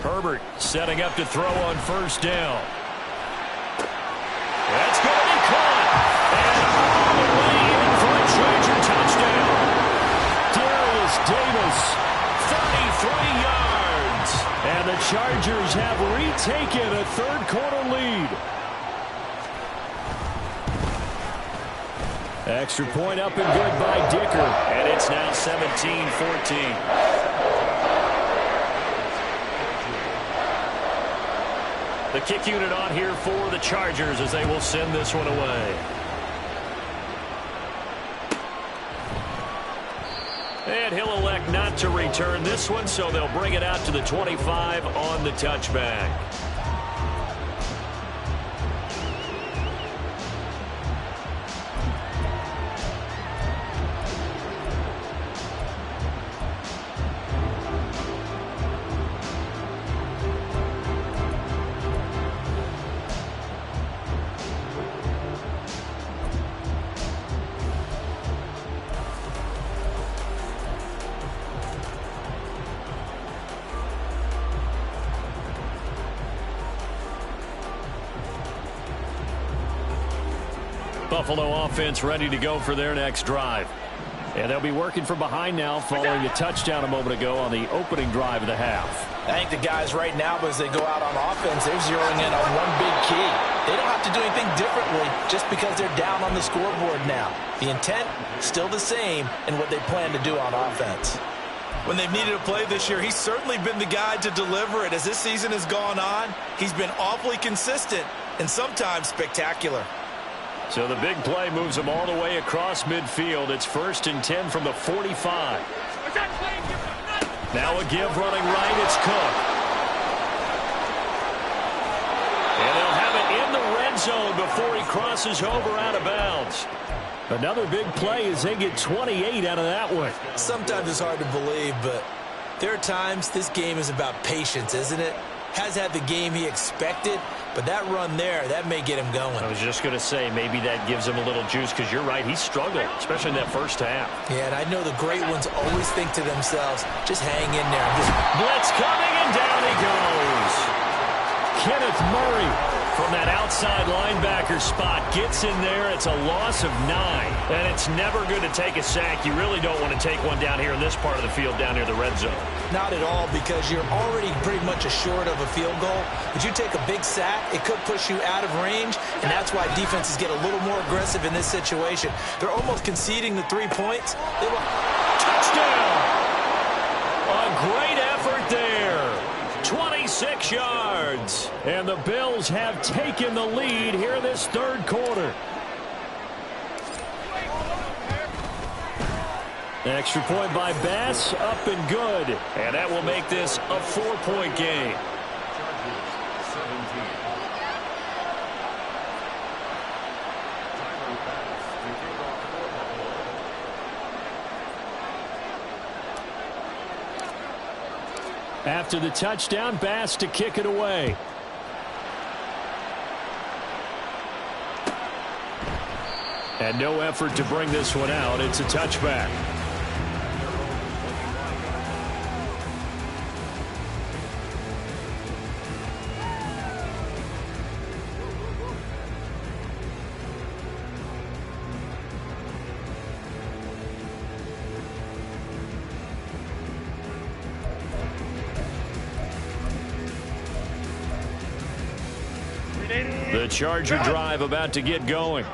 [SPEAKER 1] Herbert setting up to throw on 1st down. That's going to be caught. And all the way in for a Charger touchdown. Darius Davis, 33 yards. And the Chargers have retaken a 3rd quarter lead. Extra point up and good by Dicker. And it's now 17-14. The kick unit on here for the Chargers as they will send this one away. And he'll elect not to return this one, so they'll bring it out to the 25 on the touchback. Buffalo offense ready to go for their next drive. And they'll be working from behind now following a touchdown a moment ago on the opening drive of the half.
[SPEAKER 4] I think the guys right now, as they go out on offense, they're zeroing in on one big key. They don't have to do anything differently just because they're down on the scoreboard now. The intent, still the same in what they plan to do on offense.
[SPEAKER 2] When they've needed a play this year, he's certainly been the guy to deliver it. As this season has gone on, he's been awfully consistent and sometimes spectacular.
[SPEAKER 1] So the big play moves them all the way across midfield. It's 1st and 10 from the 45. Now a give running right. It's Cook. And they'll have it in the red zone before he crosses over out of bounds. Another big play as they get 28 out of that one.
[SPEAKER 2] Sometimes it's hard to believe, but there are times this game is about patience, isn't it? Has had the game he expected, But that run there, that may get him going.
[SPEAKER 1] I was just going to say, maybe that gives him a little juice, because you're right, he struggled, especially in that first half.
[SPEAKER 2] Yeah, and I know the great ones always think to themselves, just hang in there.
[SPEAKER 1] Blitz coming, and down he goes. Kenneth Murray from that outside linebacker spot gets in there. It's a loss of 9, and it's never good to take a sack. You really don't want to take one down here in this part of the field, down near the red zone.
[SPEAKER 2] Not at all, because you're already pretty much assured of a field goal. But you take a big sack, it could push you out of range, and that's why defenses get a little more aggressive in this situation. They're almost conceding the 3 points.
[SPEAKER 1] Touchdown! A great effort there. 26 yards. And the Bills have taken the lead here in this third quarter. Extra point by Bass, up and good. And that will make this a 4-point game. After the touchdown, Bass to kick it away. And no effort to bring this one out. It's a touchback. The Charger drive about to get going.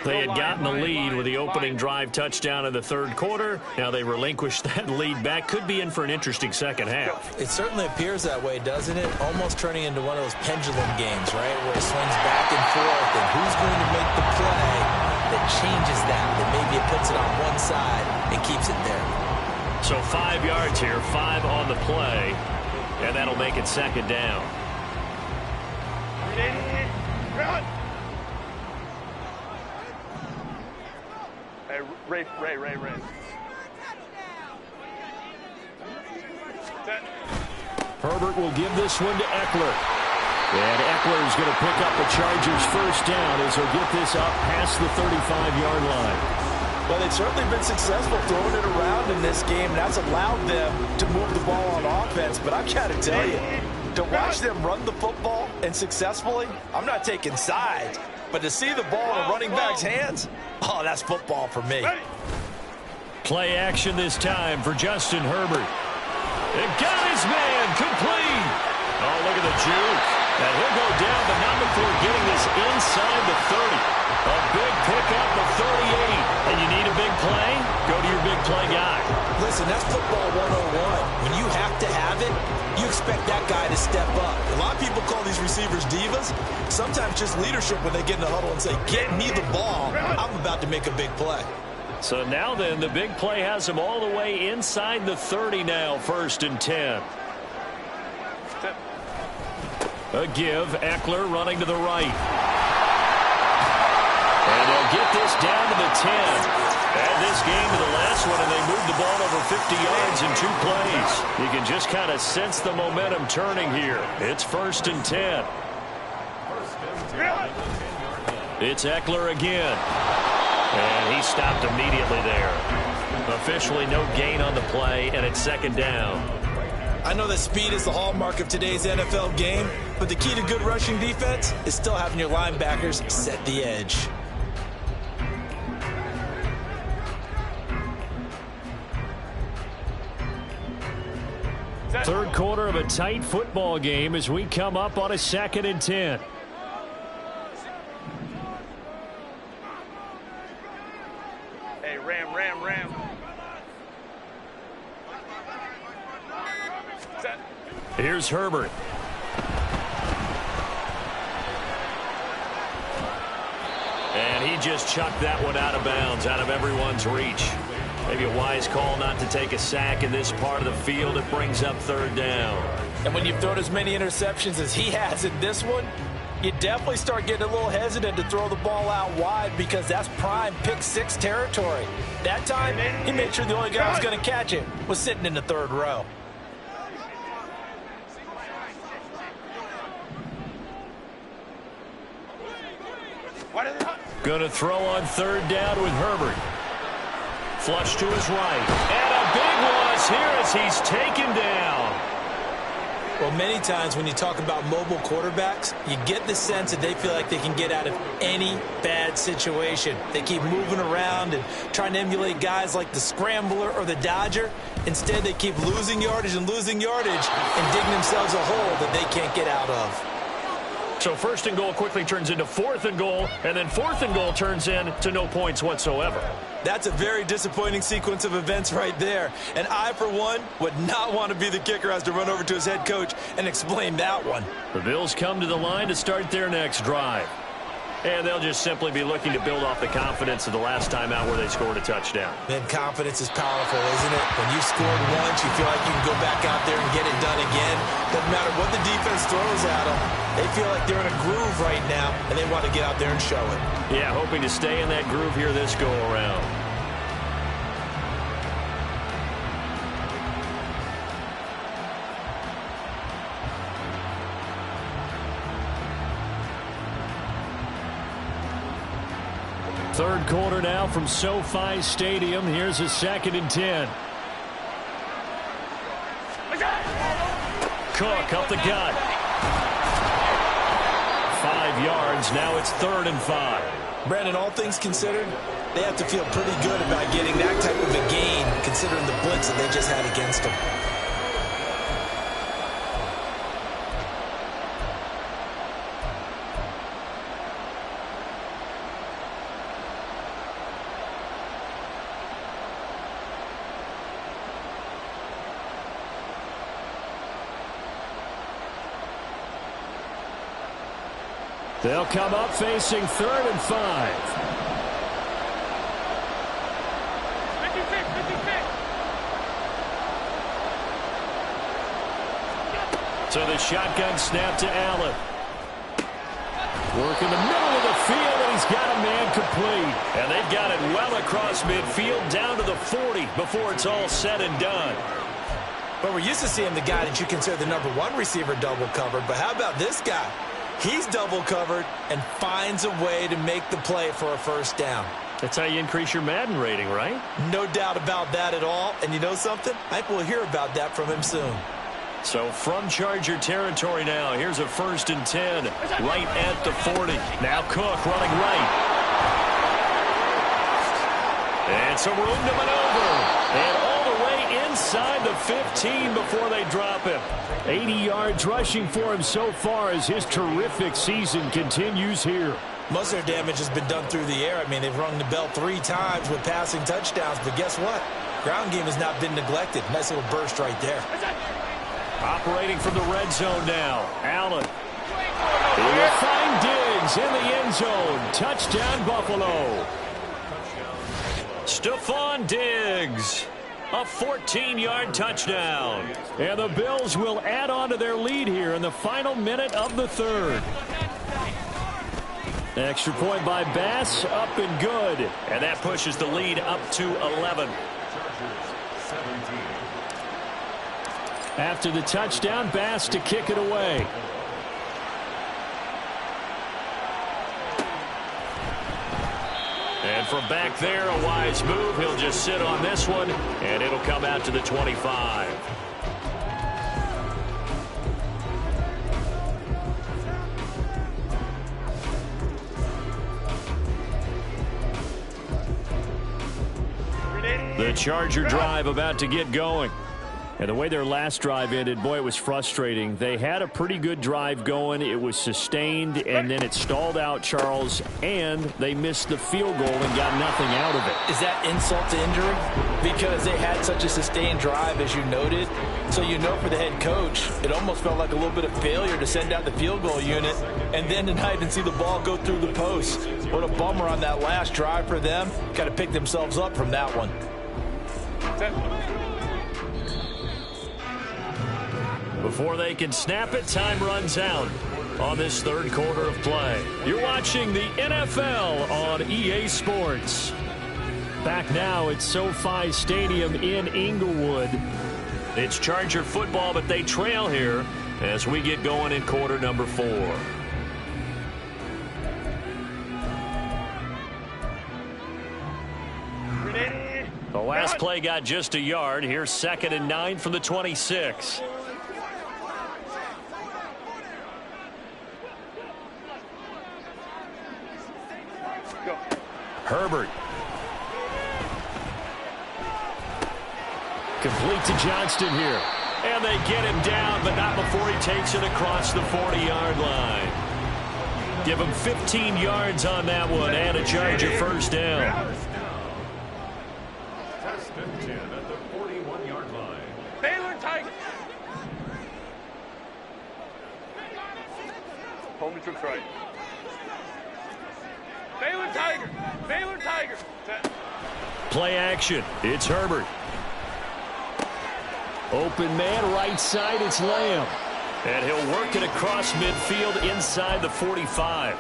[SPEAKER 1] They had gotten the lead with the opening drive touchdown in the third quarter. Now they relinquished that lead back. Could be in for an interesting second half.
[SPEAKER 2] It certainly appears that way, doesn't it? Almost turning into one of those pendulum games, right, where it swings back and forth, and who's going to make the play that changes that maybe it puts it on one side and keeps it there.
[SPEAKER 1] So 5 yards here, 5 on the play, and that'll make it second down.
[SPEAKER 3] Run! Hey, Ray. Set.
[SPEAKER 1] Herbert will give this one to Eckler. And Eckler is going to pick up the Chargers' first down as he'll get this up past the 35-yard line.
[SPEAKER 4] Well, they've certainly been successful throwing it around in this game. That's allowed them to move the ball on offense. But I've got to tell you, to watch them run the football and successfully, I'm not taking sides. But to see the ball in a running back's hands, oh, that's football for me.
[SPEAKER 1] Play action this time for Justin Herbert. It got his man complete. Oh, look at the juke. And he'll go down, but not before getting this inside the 30. A big pickup of 38. And you need a big play? Go to your big play guy.
[SPEAKER 2] Listen, that's football 101. When you have to have it, you expect that guy to step up. A lot of people call these receivers divas. Sometimes just leadership when they get in the huddle and say, get me the ball. I'm about to make a big play.
[SPEAKER 1] So now then, the big play has him all the way inside the 30 now, 1st and 10. A give, Eckler running to the right. And they'll get this down to the 10. Add this game to the last one, and they moved the ball over 50 yards in 2 plays. You can just kind of sense the momentum turning here. It's 1st and 10. It's Eckler again. And he stopped immediately there. Officially no gain on the play, and it's 2nd down.
[SPEAKER 2] I know that speed is the hallmark of today's NFL game, but the key to good rushing defense is still having your linebackers set the edge.
[SPEAKER 1] Third quarter of a tight football game as we come up on a 2nd and 10.
[SPEAKER 3] Hey, Ram. Set.
[SPEAKER 1] Here's Herbert. And he just chucked that one out of bounds, out of everyone's reach. Maybe a wise call not to take a sack in this part of the field. It brings up 3rd down.
[SPEAKER 4] And when you've thrown as many interceptions as he has in this one, you definitely start getting a little hesitant to throw the ball out wide because that's prime pick 6 territory. That time, he made sure the only guy who was going to catch it was sitting in the 3rd row.
[SPEAKER 1] Going to throw on third down with Herbert. Flush to his right. And a big loss here as he's taken down.
[SPEAKER 2] Well, many times when you talk about mobile quarterbacks, you get the sense that they feel like they can get out of any bad situation. They keep moving around and trying to emulate guys like the Scrambler or the Dodger. Instead, they keep losing yardage and digging themselves a hole that they can't get out of.
[SPEAKER 1] So first and goal quickly turns into fourth and goal, and then fourth and goal turns into no points whatsoever.
[SPEAKER 2] That's a very disappointing sequence of events right there. And I, for one, would not want to be the kicker who has to run over to his head coach and explain that one.
[SPEAKER 1] The Bills come to the line to start their next drive. And they'll just simply be looking to build off the confidence of the last time out where they scored a touchdown.
[SPEAKER 2] Man, confidence is powerful, isn't it? When you scored once, you feel like you can go back out there and get it done again. Doesn't matter what the defense throws at them. They feel like they're in a groove right now, and they want to get out there and show it.
[SPEAKER 1] Yeah, hoping to stay in that groove here this go-around. Third quarter now from SoFi Stadium. Here's a 2nd and 10. Cook up the gut. 5 yards. Now it's 3rd and 5.
[SPEAKER 2] Brandon, all things considered, they have to feel pretty good about getting that type of a gain considering the blitz that they just had against them.
[SPEAKER 1] They'll come up facing 3rd and 5. 56. So the shotgun snap to Allen. Work in the middle of the field, and he's got a man complete. And they've got it well across midfield down to the 40 before it's all said and done.
[SPEAKER 2] But we're used to seeing the guy that you consider the #1 receiver double covered. But how about this guy? He's double covered and finds a way to make the play for a first down.
[SPEAKER 1] That's how you increase your Madden rating, right?
[SPEAKER 2] No doubt about that at all. And you know something? I think we'll hear about that from him soon.
[SPEAKER 1] So from Charger territory now, here's a 1st and 10 right at the 40. Now Cook running right. And some room to maneuver. And all the way inside the 15 before they drop him. 80 yards rushing for him so far as his terrific season continues here.
[SPEAKER 2] Most of their damage has been done through the air. I mean, they've rung the bell 3 times with passing touchdowns. But guess what? Ground game has not been neglected. Nice little burst right there.
[SPEAKER 1] Operating from the red zone now. Allen. He will find Diggs in the end zone. Touchdown, Buffalo. Stephon Diggs. A 14-yard touchdown. And the Bills will add on to their lead here in the final minute of the 3rd. Extra point by Bass, up and good. And that pushes the lead up to 11. After the touchdown, Bass to kick it away. And from back there, a wise move. He'll just sit on this one, and it'll come out to the 25. The Charger drive about to get going. And the way their last drive ended, boy, it was frustrating. They had a pretty good drive going. It was sustained, and then it stalled out, Charles, and they missed the field goal and got nothing out of it.
[SPEAKER 4] Is that insult to injury? Because they had such a sustained drive, as you noted. So you know for the head coach, it almost felt like a little bit of failure to send out the field goal unit and then tonight and see the ball go through the post. What a bummer on that last drive for them. Got to pick themselves up from that one.
[SPEAKER 1] Before they can snap it, time runs out on this 3rd quarter of play. You're watching the NFL on EA Sports. Back now at SoFi Stadium in Inglewood. It's Charger football, but they trail here as we get going in quarter number 4. last play got just a yard. Here's 2nd and 9 from the 26.
[SPEAKER 3] Go.
[SPEAKER 1] Herbert. Complete to Johnston here. And they get him down, but not before he takes it across the 40-yard line. Give him 15 yards on that one and a Charger first down.
[SPEAKER 5] Test and 10 at the 41-yard line.
[SPEAKER 3] Baylor Tiger. Home the troops right. Baylor Tiger. Baylor Tiger. Set.
[SPEAKER 1] Play action. It's Herbert. Open man, right side, it's Lamb. And he'll work it across midfield inside the 45.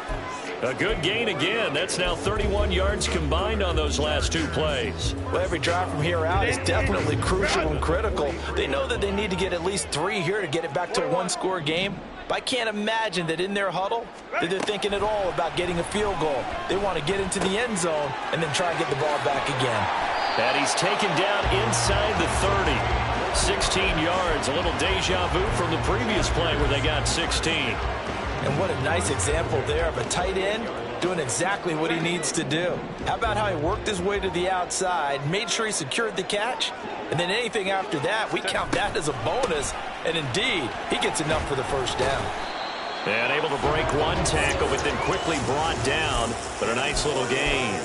[SPEAKER 1] A good gain again. That's now 31 yards combined on those last 2 plays.
[SPEAKER 4] Well, every drive from here out is definitely crucial and critical. They know that they need to get at least 3 here to get it back to a 1-score game. But I can't imagine that in their huddle that they're thinking at all about getting a field goal. They want to get into the end zone and then try and get the ball back again.
[SPEAKER 1] And he's taken down inside the 30. 16 yards, a little deja vu from the previous play where they got 16.
[SPEAKER 4] And what a nice example there of a tight end doing exactly what he needs to do. How about how he worked his way to the outside, made sure he secured the catch, and then anything after that, we count that as a bonus. And indeed, he gets enough for the first down.
[SPEAKER 1] And able to break one tackle, but then quickly brought down, but a nice little gain.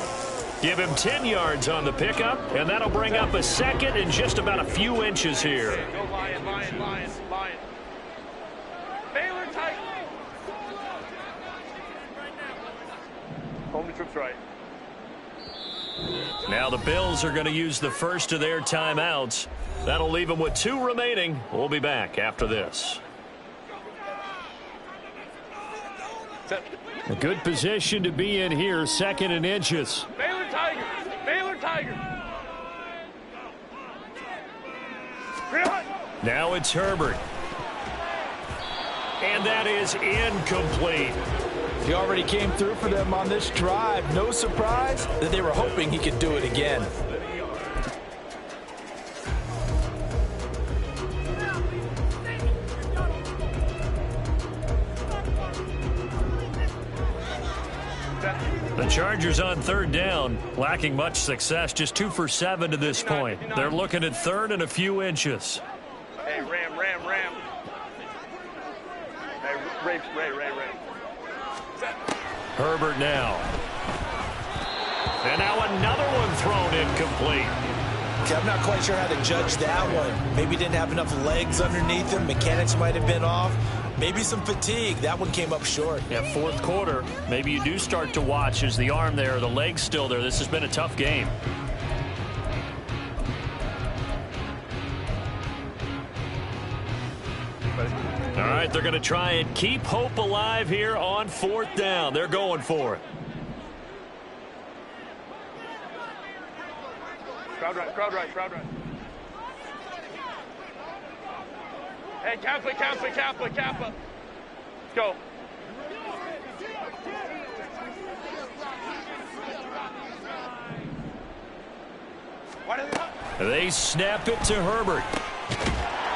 [SPEAKER 1] Give him 10 yards on the pickup, and that'll bring up a 2nd and just about a few inches here.
[SPEAKER 3] Go Lion, Lion, Lion, Lion. Baylor Tiger. Home the troops right.
[SPEAKER 1] Now the Bills are going to use the first of their timeouts. That'll leave them with 2 remaining. We'll be back after this.
[SPEAKER 3] Set.
[SPEAKER 1] A good position to be in here, 2nd and inches.
[SPEAKER 3] Baylor Tiger. Baylor Tiger.
[SPEAKER 1] Now it's Herbert. And that is incomplete.
[SPEAKER 4] He already came through for them on this drive. No surprise that they were hoping he could do it again.
[SPEAKER 1] The Chargers on 3rd down, lacking much success, just 2 for 7 to this point. They're looking at 3rd and a few inches.
[SPEAKER 3] Hey, Ram. Hey, Ray. Set.
[SPEAKER 1] Herbert now. And now another one thrown incomplete.
[SPEAKER 4] Okay, I'm not quite sure how to judge that one. Maybe didn't have enough legs underneath him. Mechanics might have been off. Maybe some fatigue. That one came up short.
[SPEAKER 1] Yeah, 4th quarter, maybe you do start to watch. Is the arm there, the leg's still there? This has been a tough game. All right, they're going to try and keep hope alive here on 4th down. They're going for it.
[SPEAKER 3] Crowd right. Hey, Kappa. Let's go.
[SPEAKER 1] They snap it to Herbert.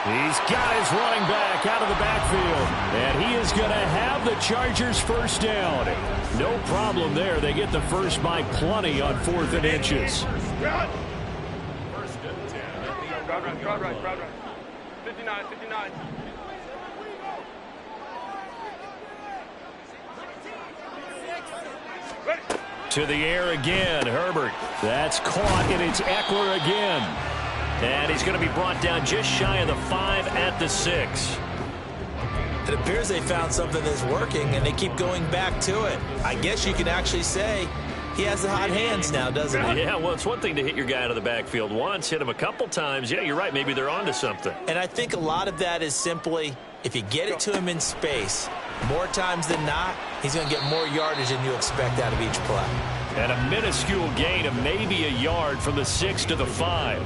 [SPEAKER 1] He's got his running back out of the backfield. And he is going to have the Chargers first down. No problem there. They get the first by plenty on 4th and inches.
[SPEAKER 3] Crowd.
[SPEAKER 5] First and 10 at the
[SPEAKER 3] Crowd right. 59. Ready.
[SPEAKER 1] To the air again, Herbert. That's caught, and it's Eckler again. And he's going to be brought down just shy of the 5 at the 6.
[SPEAKER 4] It appears they found something that's working, and they keep going back to it. I guess you can actually say he has the hot hands now, doesn't he?
[SPEAKER 1] Yeah, well, it's one thing to hit your guy out of the backfield once, hit him a couple times. Yeah, you're right. Maybe they're onto something.
[SPEAKER 4] And I think a lot of that is simply if you get it to him in space, more times than not, he's going to get more yardage than you expect out of each play.
[SPEAKER 1] And a minuscule gain of maybe a yard from the 6 to the 5.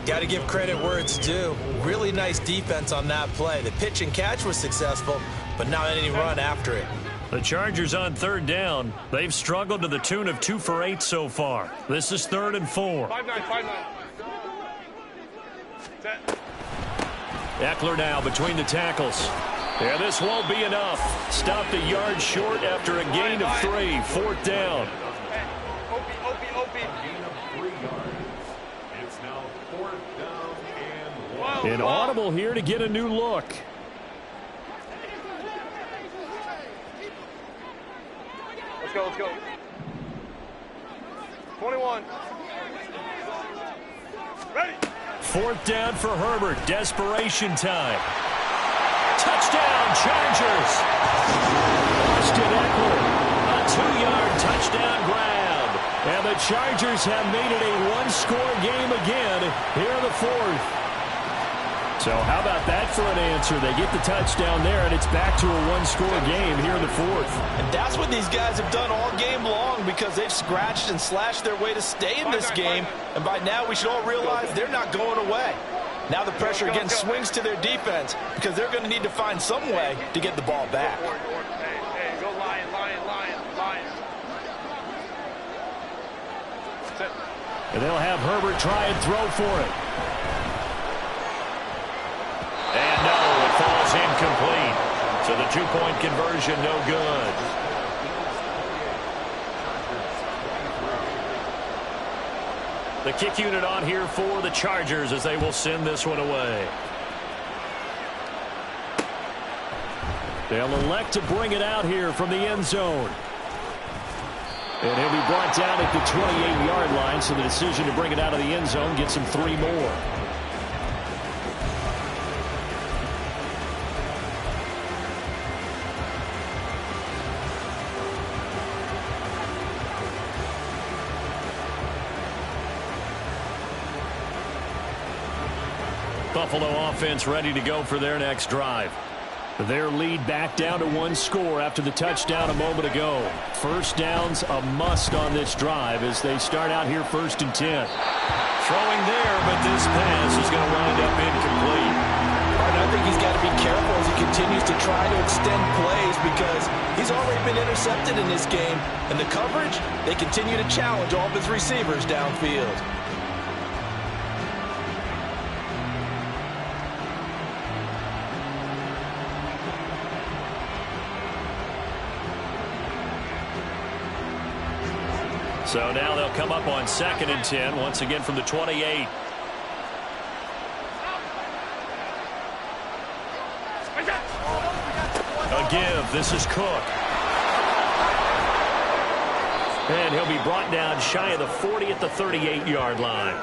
[SPEAKER 4] Got to give credit where it's due. Really nice defense on that play. The pitch and catch was successful, but not any run after it.
[SPEAKER 1] The Chargers on third down. They've struggled to the tune of 2 for 8 so far. This is 3rd and 4.
[SPEAKER 3] 5-9, 5-9. Set.
[SPEAKER 1] Eckler now between the tackles. Yeah, this won't be enough. Stopped a yard short after a gain of 3. 4th down.
[SPEAKER 3] Opie.
[SPEAKER 5] Gain of 3 yards. It's now 4th down and 1.
[SPEAKER 1] An audible here to get a new look.
[SPEAKER 3] Let's go. 21. Ready.
[SPEAKER 1] 4th down for Herbert. Desperation time. Touchdown, Chargers. Austin Eckler. A 2-yard touchdown grab. And the Chargers have made it a 1-score game again here in the 4th. So how about that for an answer? They get the touchdown there, and it's back to a 1-score game here in the 4th.
[SPEAKER 4] And that's what these guys have done all game long because they've scratched and slashed their way to stay in this game. And by now, we should all realize they're not going away. Now the pressure again swings to their defense because they're going to need to find some way to get the ball back.
[SPEAKER 3] Hey, go Lion. Set.
[SPEAKER 1] And they'll have Herbert try and throw for it. And no, it falls incomplete. So the 2-point conversion, no good. The kick unit on here for the Chargers as they will send this one away. They'll elect to bring it out here from the end zone. And he'll be brought down at the 28-yard line, so the decision to bring it out of the end zone gets him 3 more. Buffalo offense ready to go for their next drive. Their lead back down to 1 score after the touchdown a moment ago. First down's a must on this drive as they start out here 1st and 10. Throwing there, but this pass is going to wind up incomplete.
[SPEAKER 4] And I think he's got to be careful as he continues to try to extend plays because he's already been intercepted in this game. And the coverage, they continue to challenge all of his receivers downfield.
[SPEAKER 1] So now they'll come up on 2nd and 10, once again from the 28. A give. This is Cook. And he'll be brought down shy of the 40 at the 38-yard line.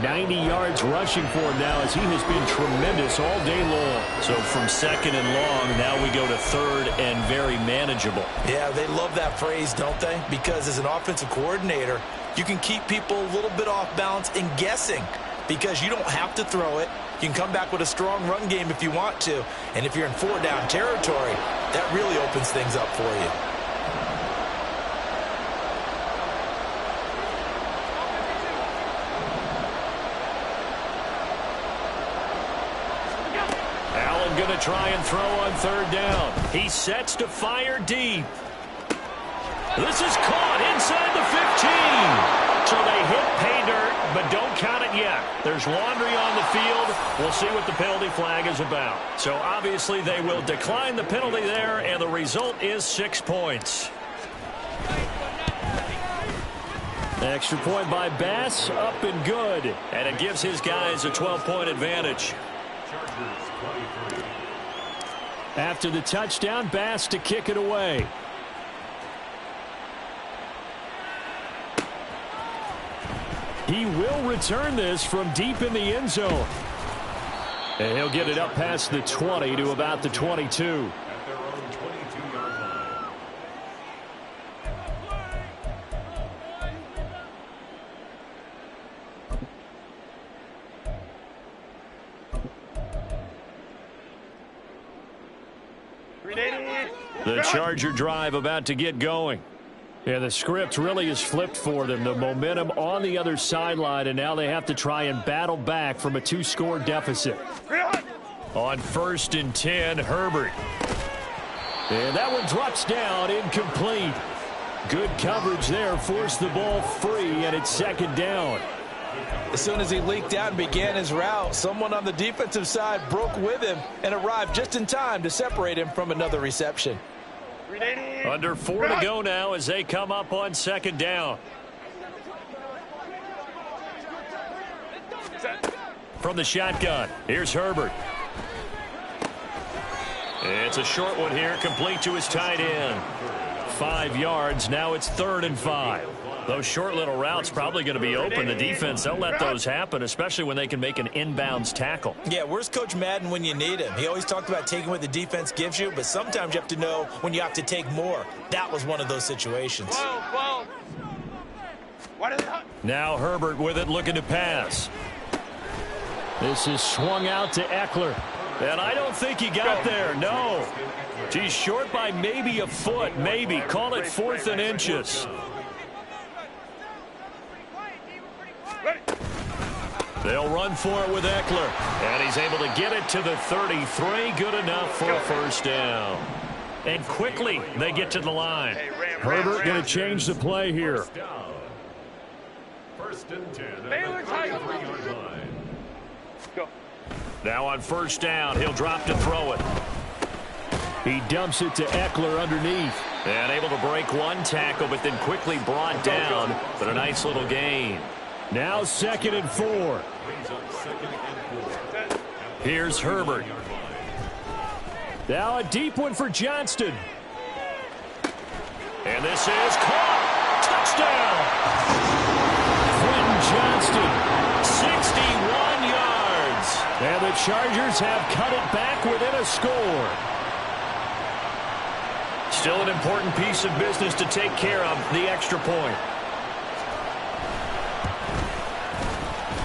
[SPEAKER 1] 90 yards rushing for him now as he has been tremendous all day long. So from 2nd and long, now we go to 3rd and very manageable.
[SPEAKER 4] Yeah, they love that phrase, don't they? Because as an offensive coordinator, you can keep people a little bit off balance and guessing because you don't have to throw it. You can come back with a strong run game if you want to. And if you're in 4-down territory, that really opens things up for you.
[SPEAKER 1] Going to try and throw on 3rd down. He sets to fire deep. This is caught inside the 15. So they hit pay dirt, but don't count it yet. There's laundry on the field. We'll see what the penalty flag is about. So obviously they will decline the penalty there, and the result is 6 points. Extra point by Bass, up and good. And it gives his guys a 12-point advantage. After the touchdown, Bass to kick it away. He will return this from deep in the end zone. And he'll get it up past the 20 to about the 22.
[SPEAKER 5] At their own 22-yard line.
[SPEAKER 1] The Charger drive about to get going. Yeah, the script really is flipped for them. The momentum on the other sideline, and now they have to try and battle back from a 2-score deficit. On 1st and 10, Herbert. And that one drops down, incomplete. Good coverage there, forced the ball free, and it's second down.
[SPEAKER 4] As soon as he leaked out and began his route, someone on the defensive side broke with him and arrived just in time to separate him from another reception.
[SPEAKER 1] Under 4 to go now as they come up on second down. From the shotgun, here's Herbert. It's a short one here, complete to his tight end. 5 yards, now it's 3rd and 5. Those short little routes probably going to be open. The defense, they'll let those happen, especially when they can make an inbounds tackle.
[SPEAKER 2] Yeah, where's Coach Madden when you need him? He always talked about taking what the defense gives you, but sometimes you have to know when you have to take more. That was one of those situations.
[SPEAKER 1] Now Herbert with it, looking to pass. This is swung out to Eckler. And I don't think he got there, no. He's short by maybe a foot, maybe. Call it 4th and inches. They'll run for it with Eckler. And he's able to get it to the 33. Good enough for a first down. And quickly, they get to the line. Herbert going to change the play here.
[SPEAKER 5] First and 10.
[SPEAKER 1] Now on first down, he'll drop to throw it. He dumps it to Eckler underneath. And able to break one tackle, but then quickly brought down. But a nice little gain. Now 2nd and 4. Here's Herbert. Now a deep one for Johnston. And this is caught. Touchdown. Quentin Johnston, 61 yards. And the Chargers have cut it back within a score. Still an important piece of business to take care of, the extra point.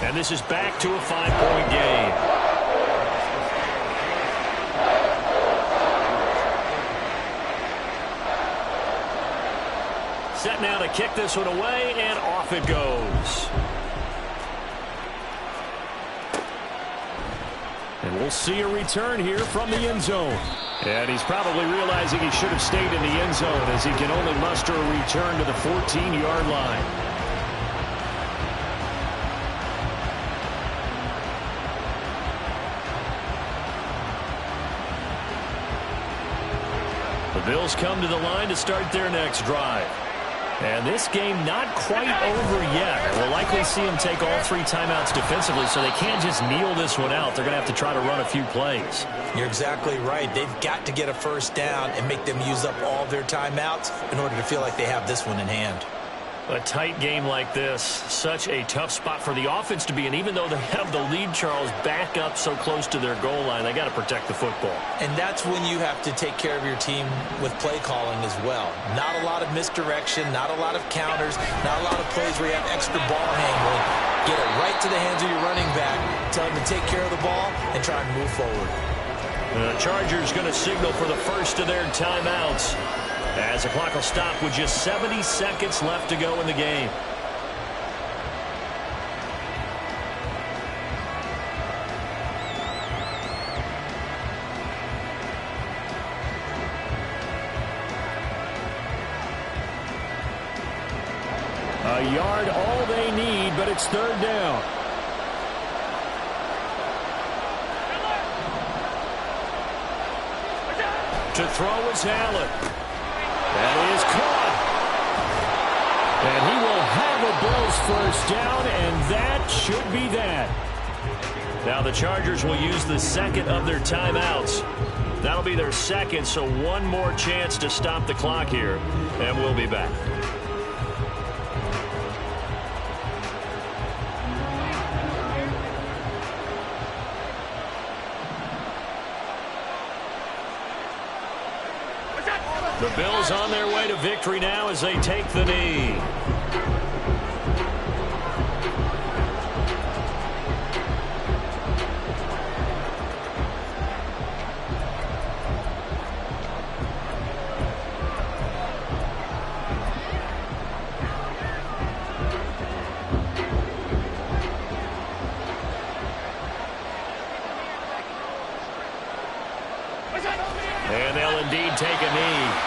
[SPEAKER 1] And this is back to a 5-point game. Set now to kick this one away, and off it goes. And we'll see a return here from the end zone. And he's probably realizing he should have stayed in the end zone as he can only muster a return to the 14-yard line. The Bills come to the line to start their next drive. And this game not quite over yet. We'll likely see them take all 3 timeouts defensively, so they can't just kneel this one out. They're going to have to try to run a few plays.
[SPEAKER 2] You're exactly right. They've got to get a first down and make them use up all their timeouts in order to feel like they have this one in hand.
[SPEAKER 1] A tight game like this, such a tough spot for the offense to be in. Even though they have the lead, Charles, back up so close to their goal line, they got to protect the football.
[SPEAKER 2] And that's when you have to take care of your team with play calling as well. Not a lot of misdirection, not a lot of counters, not a lot of plays where you have extra ball handling. Get it right to the hands of your running back, tell him to take care of the ball, and try and move forward.
[SPEAKER 1] The Chargers going to signal for the first of their timeouts, as the clock will stop with just 70 seconds left to go in the game. A yard all they need, but it's 3rd down. To throw is Allen. That is caught. And he will have a Bills first down, and that should be that. Now the Chargers will use the 2nd of their timeouts. That'll be their 2nd, so one more chance to stop the clock here, and we'll be back. The Bills on their way to victory now as they take the knee. And they'll indeed take a knee.